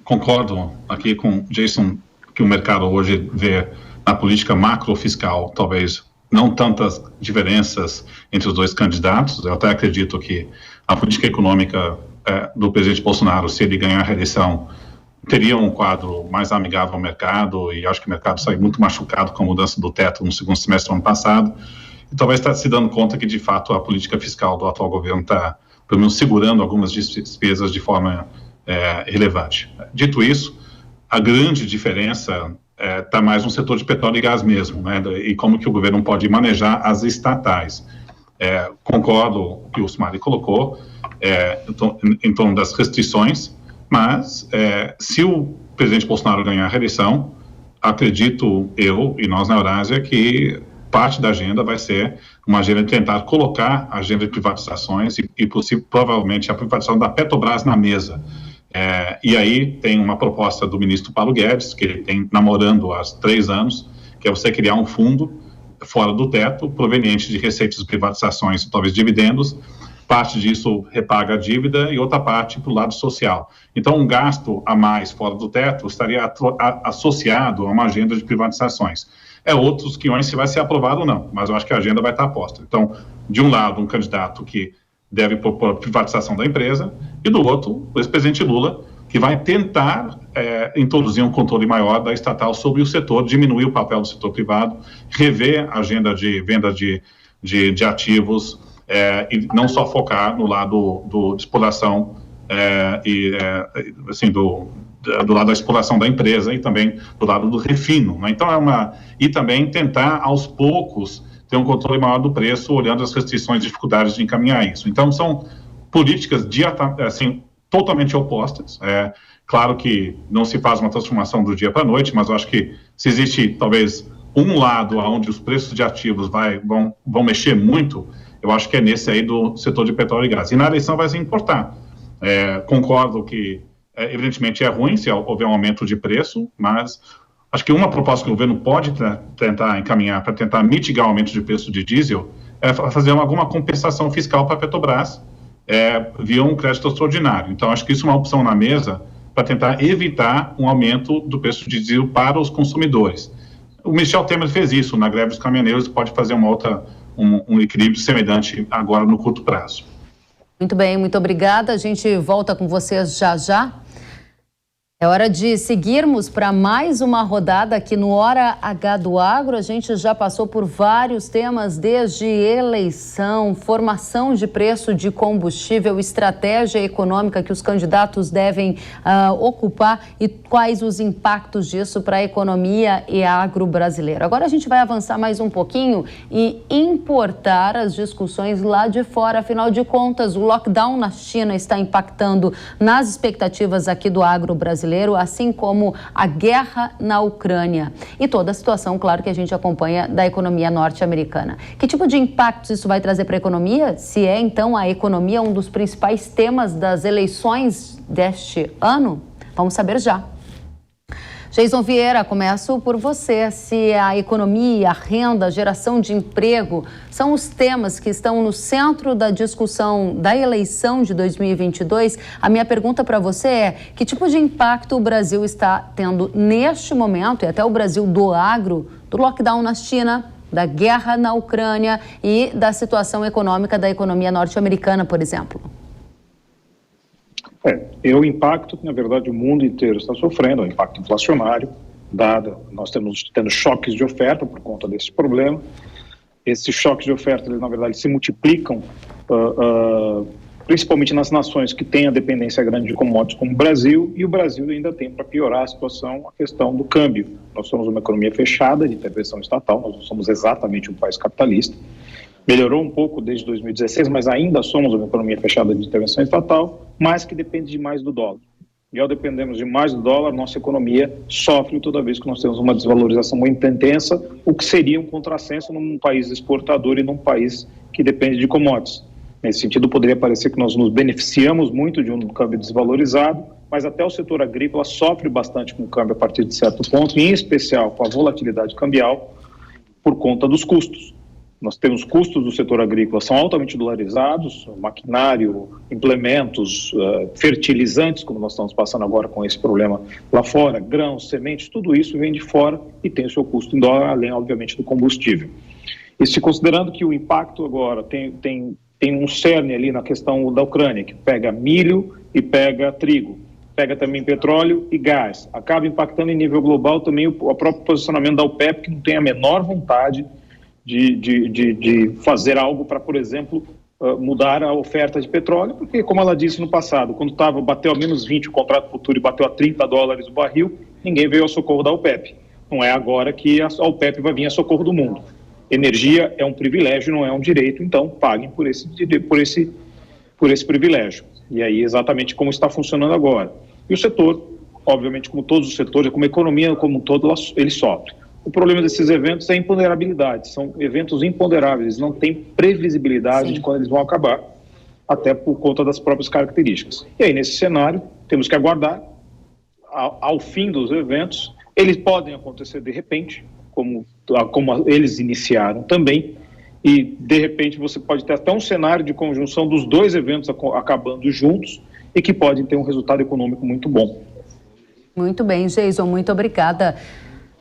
concordo aqui com o Jason, que o mercado hoje vê na política macrofiscal, talvez não tantas diferenças entre os dois candidatos. Eu até acredito que a política econômica do presidente Bolsonaro, se ele ganhar a reeleição, teria um quadro mais amigável ao mercado, e acho que o mercado saiu muito machucado com a mudança do teto no segundo semestre do ano passado, e talvez está se dando conta que, de fato, a política fiscal do atual governo está, pelo menos, segurando algumas despesas de forma relevante. Dito isso, a grande diferença está mais no setor de petróleo e gás mesmo, né, e como que o governo pode manejar as estatais. Concordo com o que o Ismailey colocou, em torno das restrições, mas se o presidente Bolsonaro ganhar a reeleição, acredito eu e nós na Eurásia que parte da agenda vai ser uma agenda de tentar colocar a agenda de privatizações e provavelmente a privatização da Petrobras na mesa. E aí tem uma proposta do ministro Paulo Guedes, que ele tem namorando há 3 anos, que é você criar um fundo fora do teto, proveniente de receitas de privatizações e talvez dividendos. Parte disso repaga a dívida e outra parte para o lado social. Então, um gasto a mais fora do teto estaria associado a uma agenda de privatizações. Outros que se vai ser aprovado ou não, mas eu acho que a agenda vai estar posta. Então, de um lado, um candidato que deve propor a privatização da empresa, e do outro, o ex-presidente Lula, que vai tentar introduzir um controle maior da estatal sobre o setor, diminuir o papel do setor privado, rever a agenda de venda de ativos, e não só focar no lado de exploração do lado da exploração da empresa e também do lado do refino, né? Então e também tentar aos poucos ter um controle maior do preço, olhando as restrições e dificuldades de encaminhar isso. Então são políticas totalmente opostas. Claro que não se faz uma transformação do dia para a noite, mas eu acho que se existe talvez um lado onde os preços de ativos vão mexer muito, eu acho que é nesse aí do setor de petróleo e gás. E na eleição vai se importar. Concordo que, evidentemente, é ruim se houver um aumento de preço, mas acho que uma proposta que o governo pode tentar encaminhar para tentar mitigar o aumento de preço de diesel é fazer alguma compensação fiscal para a Petrobras via um crédito extraordinário. Então, acho que isso é uma opção na mesa para tentar evitar um aumento do preço de diesel para os consumidores. O Michel Temer fez isso na greve dos caminhoneiros, pode fazer um equilíbrio semelhante agora no curto prazo. Muito bem, muito obrigada. A gente volta com vocês já. É hora de seguirmos para mais uma rodada aqui no Hora H do Agro. A gente já passou por vários temas, desde eleição, formação de preço de combustível, estratégia econômica que os candidatos devem ocupar e quais os impactos disso para a economia e agro brasileiro. Agora a gente vai avançar mais um pouquinho e importar as discussões lá de fora. Afinal de contas, o lockdown na China está impactando nas expectativas aqui do agro brasileiro, assim como a guerra na Ucrânia e toda a situação, claro, que a gente acompanha da economia norte-americana. Que tipo de impactos isso vai trazer para a economia? Se então a economia um dos principais temas das eleições deste ano? Vamos saber já. Jason Vieira, começo por você. Se a economia, a renda, a geração de emprego são os temas que estão no centro da discussão da eleição de 2022, a minha pergunta para você é: que tipo de impacto o Brasil está tendo neste momento, e até o Brasil do agro, do lockdown na China, da guerra na Ucrânia e da situação econômica da economia norte-americana, por exemplo? É o impacto que, na verdade, o mundo inteiro está sofrendo, é o impacto inflacionário. nós tendo choques de oferta por conta desse problema. Esses choques de oferta, eles, na verdade, se multiplicam, principalmente nas nações que têm a dependência grande de commodities, como o Brasil, e o Brasil ainda tem, para piorar a situação, a questão do câmbio. Nós somos uma economia fechada de intervenção estatal, nós não somos exatamente um país capitalista. Melhorou um pouco desde 2016, mas ainda somos uma economia fechada de intervenção estatal, mas que depende demais do dólar. E ao dependermos demais do dólar, nossa economia sofre toda vez que nós temos uma desvalorização muito intensa, o que seria um contrassenso num país exportador e num país que depende de commodities. Nesse sentido, poderia parecer que nós nos beneficiamos muito de um câmbio desvalorizado, mas até o setor agrícola sofre bastante com o câmbio a partir de certo ponto, em especial com a volatilidade cambial, por conta dos custos. Nós temos custos do setor agrícola, são altamente dolarizados, maquinário, implementos, fertilizantes, como nós estamos passando agora com esse problema lá fora, grãos, sementes, tudo isso vem de fora e tem o seu custo em dólar, além, obviamente, do combustível. E se considerando que o impacto agora tem um cerne ali na questão da Ucrânia, que pega milho e pega trigo, pega também petróleo e gás, acaba impactando em nível global também o próprio posicionamento da OPEP, que não tem a menor vontade de fazer algo para, por exemplo, mudar a oferta de petróleo, porque, como ela disse no passado, quando bateu a menos 20 o contrato futuro e bateu a $30 o barril, ninguém veio ao socorro da OPEP. Não é agora que a OPEP vai vir a socorro do mundo. Energia é um privilégio, não é um direito, então paguem por esse privilégio. E aí, exatamente como está funcionando agora. E o setor, obviamente, como todos os setores, como a economia como um todo, ele sofre. O problema desses eventos é a imponderabilidade, são eventos imponderáveis, não tem previsibilidade de quando eles vão acabar, até por conta das próprias características. E aí, nesse cenário, temos que aguardar ao fim dos eventos. Eles podem acontecer de repente, como eles iniciaram também, e de repente você pode ter até um cenário de conjunção dos dois eventos acabando juntos e que podem ter um resultado econômico muito bom. Muito bem, Geison, muito obrigada.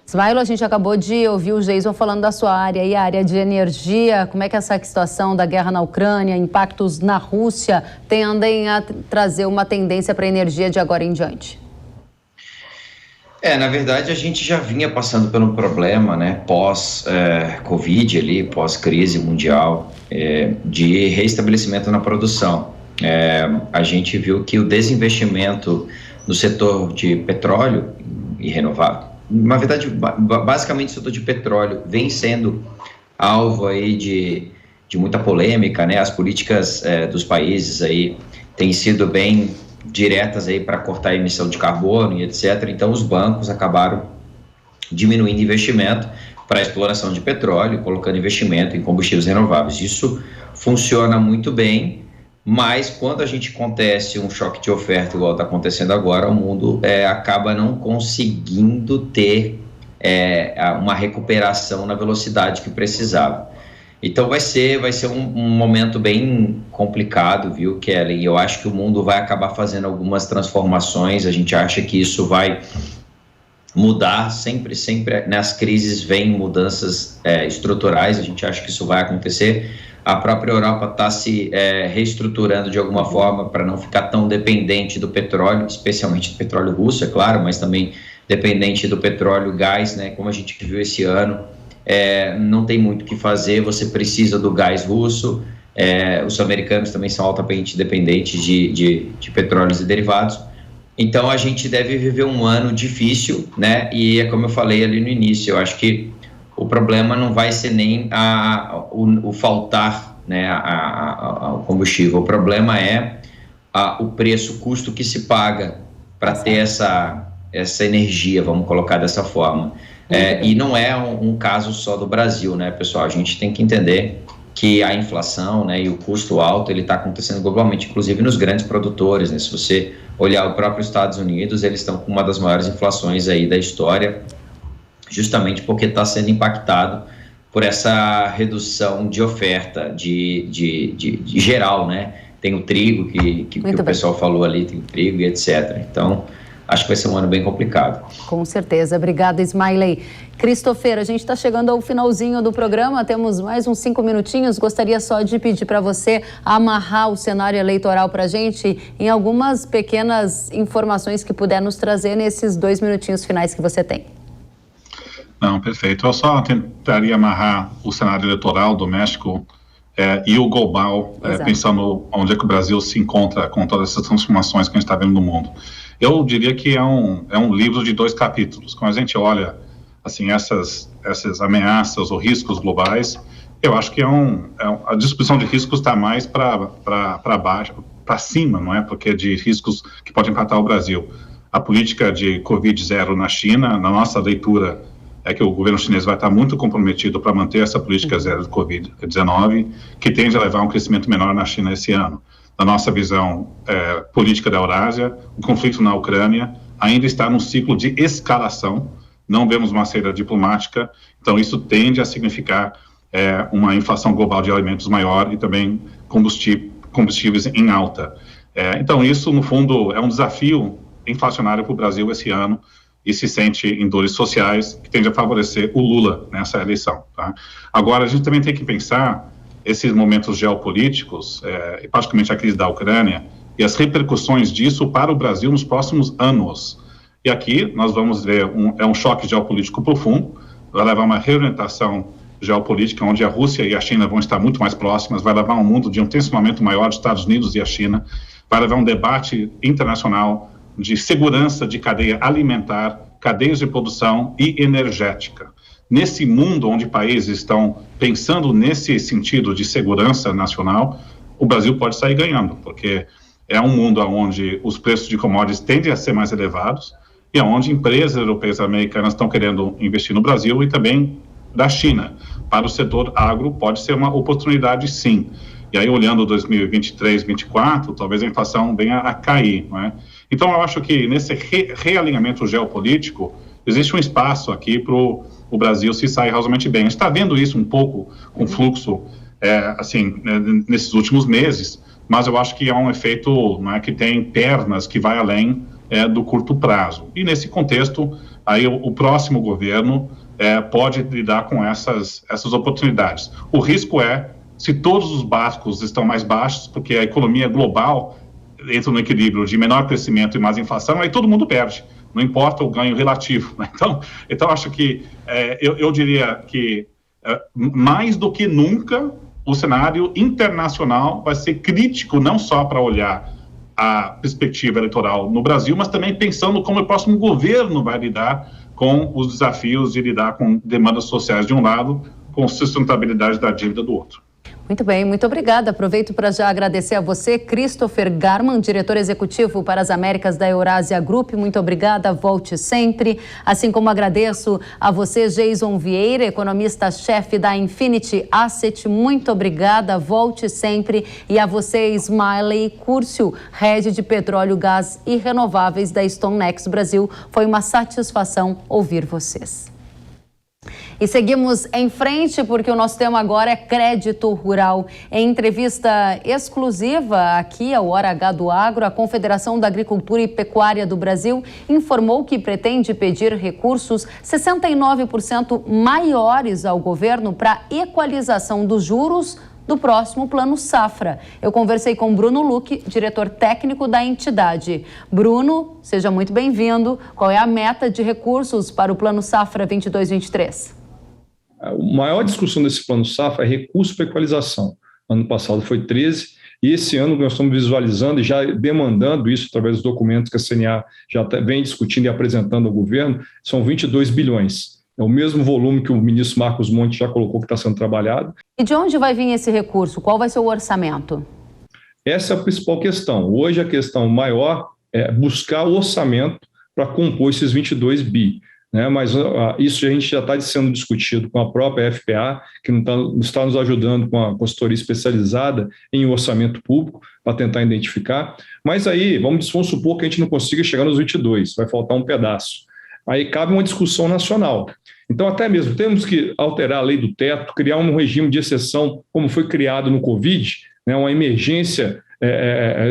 Ismailo, a gente acabou de ouvir o Geison falando da sua área e a área de energia. Como é que essa situação da guerra na Ucrânia, impactos na Rússia, tendem a trazer uma tendência para a energia de agora em diante? Na verdade, a gente já vinha passando pelo problema, né, pós-Covid ali, pós-crise mundial, de reestabelecimento na produção. A gente viu que o desinvestimento no setor de petróleo e renovável, na verdade, basicamente o setor de petróleo vem sendo alvo aí de muita polêmica, né? As políticas dos países aí têm sido bem diretas aí para cortar a emissão de carbono e etc. Então, os bancos acabaram diminuindo investimento para a exploração de petróleo, colocando investimento em combustíveis renováveis. Isso funciona muito bem, mas quando a gente acontece um choque de oferta igual está acontecendo agora, o mundo acaba não conseguindo ter uma recuperação na velocidade que precisava. Então vai ser um momento bem complicado, viu, Kelly? Eu acho que o mundo vai acabar fazendo algumas transformações, a gente acha que isso vai mudar, sempre nas crises vem mudanças estruturais, a gente acha que isso vai acontecer. A própria Europa está se reestruturando de alguma forma para não ficar tão dependente do petróleo, especialmente do petróleo russo, é claro, mas também dependente do petróleo gás, né? Como a gente viu esse ano, não tem muito o que fazer, você precisa do gás russo, os americanos também são altamente dependentes de petróleos e derivados. Então a gente deve viver um ano difícil, né? E como eu falei ali no início, eu acho que o problema não vai ser nem o faltar, né, o combustível. O problema é o preço, o custo que se paga para ter essa energia, vamos colocar dessa forma. E não é um caso só do Brasil, né, pessoal? A gente tem que entender que a inflação, né, e o custo alto, ele está acontecendo globalmente, inclusive nos grandes produtores, né? Se você olhar o próprio Estados Unidos, eles estão com uma das maiores inflações aí da história, justamente porque está sendo impactado por essa redução de oferta de geral, né? Tem o trigo, que o pessoal falou ali, tem o trigo e etc. Então, acho que vai ser um ano bem complicado. Com certeza. Obrigada, Ismailei. Christopher, a gente está chegando ao finalzinho do programa, temos mais uns 5 minutinhos. Gostaria só de pedir para você amarrar o cenário eleitoral para a gente em algumas pequenas informações que puder nos trazer nesses 2 minutinhos finais que você tem. Não, perfeito. Eu só tentaria amarrar o cenário eleitoral doméstico e o global, pensando onde é que o Brasil se encontra com todas essas transformações que a gente está vendo no mundo. Eu diria que é um livro de 2 capítulos. Quando a gente olha assim, essas ameaças ou riscos globais, eu acho que a distribuição de riscos está mais para baixo, para cima, não é? Porque de riscos que podem impactar o Brasil. A política de Covid-0 na China, na nossa leitura, é que o governo chinês vai estar muito comprometido para manter essa política zero de Covid-19, que tende a levar a um crescimento menor na China esse ano. Na nossa visão política da Eurásia, o conflito na Ucrânia ainda está num ciclo de escalação, não vemos uma saída diplomática, então isso tende a significar uma inflação global de alimentos maior e também combustíveis em alta. Então isso, no fundo, é um desafio inflacionário para o Brasil esse ano, e se sente em dores sociais, que tende a favorecer o Lula nessa eleição. Tá? Agora, a gente também tem que pensar esses momentos geopolíticos, e particularmente a crise da Ucrânia, e as repercussões disso para o Brasil nos próximos anos. E aqui nós vamos ver um choque geopolítico profundo, vai levar uma reorientação geopolítica, onde a Rússia e a China vão estar muito mais próximas, vai levar um mundo de um tensionamento maior dos Estados Unidos e a China, vai levar um debate internacional de segurança de cadeia alimentar, cadeias de produção e energética. Nesse mundo onde países estão pensando nesse sentido de segurança nacional, o Brasil pode sair ganhando, porque é um mundo onde os preços de commodities tendem a ser mais elevados e onde empresas europeias e americanas estão querendo investir no Brasil e também da China. Para o setor agro pode ser uma oportunidade, sim. E aí, olhando 2023, 2024, talvez a inflação venha a cair, não é? Então, eu acho que nesse realinhamento geopolítico, existe um espaço aqui para o Brasil se sair razoavelmente bem. A gente está vendo isso um pouco com fluxo, nesses últimos meses, mas eu acho que é um efeito, não é, que tem pernas que vai além do curto prazo. E nesse contexto, aí o próximo governo pode lidar com essas oportunidades. O risco se todos os barcos estão mais baixos, porque a economia global entra no equilíbrio de menor crescimento e mais inflação, aí todo mundo perde, não importa o ganho relativo. Então acho que eu diria que mais do que nunca o cenário internacional vai ser crítico, não só para olhar a perspectiva eleitoral no Brasil, mas também pensando como o próximo governo vai lidar com os desafios de lidar com demandas sociais de um lado, com sustentabilidade da dívida do outro. Muito bem, muito obrigada. Aproveito para já agradecer a você, Christopher Garman, diretor executivo para as Américas da Eurásia Group. Muito obrigada, volte sempre. Assim como agradeço a você, Jason Vieira, economista-chefe da Infinity Asset. Muito obrigada, volte sempre. E a você, Smiley Curcio, head de petróleo, gás e renováveis da StoneX Brasil. Foi uma satisfação ouvir vocês. E seguimos em frente porque o nosso tema agora é crédito rural. Em entrevista exclusiva aqui ao Hora H do Agro, a Confederação da Agricultura e Pecuária do Brasil informou que pretende pedir recursos 69% maiores ao governo para equalização dos juros do próximo Plano Safra. Eu conversei com Bruno Luque, diretor técnico da entidade. Bruno, seja muito bem-vindo. Qual é a meta de recursos para o Plano Safra 22-23? A maior discussão desse Plano Safra é recurso para equalização. Ano passado foi 13, e esse ano nós estamos visualizando e já demandando isso através dos documentos que a CNA já vem discutindo e apresentando ao governo, são 22 bilhões. É o mesmo volume que o ministro Marcos Monte já colocou que está sendo trabalhado. E de onde vai vir esse recurso? Qual vai ser o orçamento? Essa é a principal questão. Hoje a questão maior é buscar o orçamento para compor esses 22 bi. Mas isso a gente já está sendo discutido com a própria FPA, que está nos ajudando com a consultoria especializada em orçamento público para tentar identificar. Mas aí, vamos supor que a gente não consiga chegar nos 22, vai faltar um pedaço. Aí cabe uma discussão nacional. Então, até mesmo, temos que alterar a lei do teto, criar um regime de exceção, como foi criado no Covid, uma emergência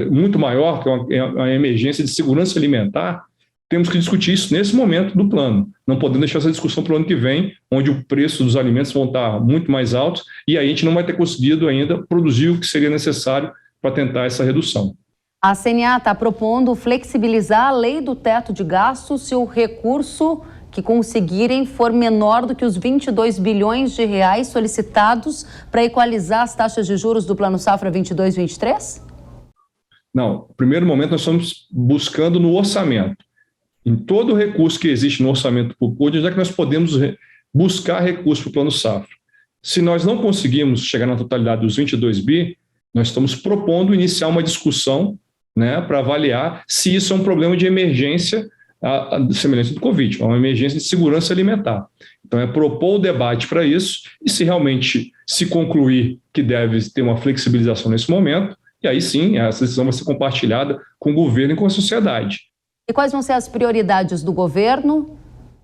muito maior, que é uma emergência de segurança alimentar. Temos que discutir isso nesse momento do plano. Não podemos deixar essa discussão para o ano que vem, onde o preço dos alimentos vão estar muito mais altos e aí a gente não vai ter conseguido ainda produzir o que seria necessário para tentar essa redução. A CNA está propondo flexibilizar a lei do teto de gastos se o recurso que conseguirem for menor do que os 22 bilhões de reais solicitados para equalizar as taxas de juros do Plano Safra 22-23? Não, no primeiro momento nós estamos buscando no orçamento. Em todo o recurso que existe no orçamento público, onde é que nós podemos buscar recurso para o Plano Safra? Se nós não conseguimos chegar na totalidade dos 22 bi, nós estamos propondo iniciar uma discussão, né, para avaliar se isso é um problema de emergência, a semelhança do Covid, uma emergência de segurança alimentar. Então, é propor o debate para isso, e se realmente se concluir que deve ter uma flexibilização nesse momento, e aí sim, essa decisão vai ser compartilhada com o governo e com a sociedade. E quais vão ser as prioridades do governo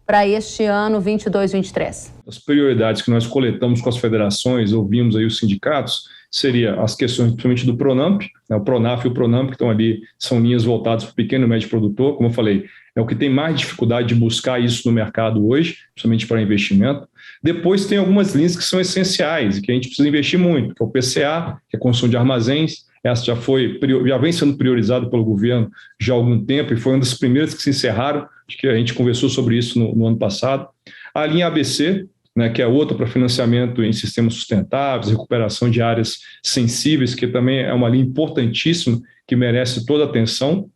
para este ano 22-23? As prioridades que nós coletamos com as federações, ouvimos aí os sindicatos, seria as questões principalmente do Pronamp, né, o Pronaf e o Pronamp, que estão ali, são linhas voltadas para o pequeno e médio produtor, como eu falei, é o que tem mais dificuldade de buscar isso no mercado hoje, principalmente para investimento. Depois tem algumas linhas que são essenciais e que a gente precisa investir muito, que é o PCA, que é a construção de armazéns. Essa já vem sendo priorizada pelo governo já há algum tempo e foi uma das primeiras que se encerraram, acho que a gente conversou sobre isso no ano passado. A linha ABC, né, que é outra para financiamento em sistemas sustentáveis, recuperação de áreas sensíveis, que também é uma linha importantíssima, que merece toda a atenção.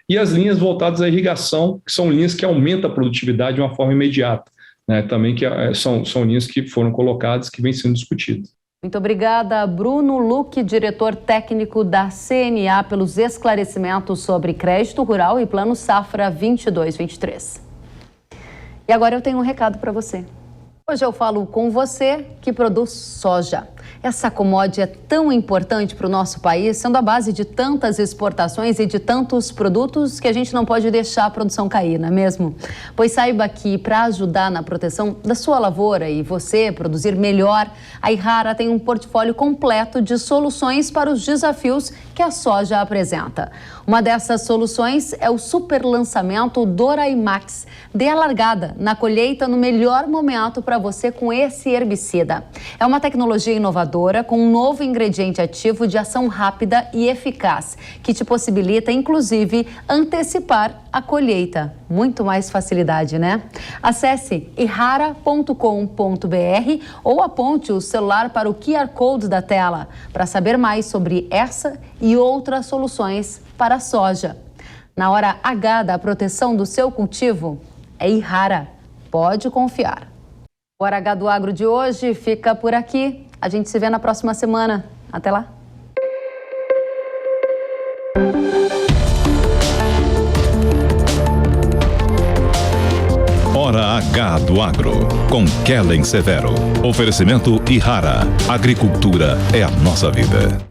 E as linhas voltadas à irrigação, que são linhas que aumentam a produtividade de uma forma imediata, né, também que são linhas que foram colocadas, que vêm sendo discutidas. Muito obrigada, Bruno Luque, diretor técnico da CNA, pelos esclarecimentos sobre crédito rural e Plano Safra 22-23. E agora eu tenho um recado para você. Hoje eu falo com você que produz soja. Essa commodity é tão importante para o nosso país, sendo a base de tantas exportações e de tantos produtos que a gente não pode deixar a produção cair, não é mesmo? Pois saiba que para ajudar na proteção da sua lavoura e você produzir melhor, a Yara tem um portfólio completo de soluções para os desafios que a soja apresenta. Uma dessas soluções é o super lançamento Doraimax. Dê a largada na colheita no melhor momento para você com esse herbicida. É uma tecnologia inovadora com um novo ingrediente ativo de ação rápida e eficaz, que te possibilita, inclusive, antecipar a colheita. Muito mais facilidade, né? Acesse irara.com.br ou aponte o celular para o QR Code da tela para saber mais sobre essa e outras soluções para a soja. Na hora H da proteção do seu cultivo, é Yara. Pode confiar. O Hora H do Agro de hoje fica por aqui. A gente se vê na próxima semana. Até lá. Hora H do Agro, com Kellen Severo. Oferecimento Yara. Agricultura é a nossa vida.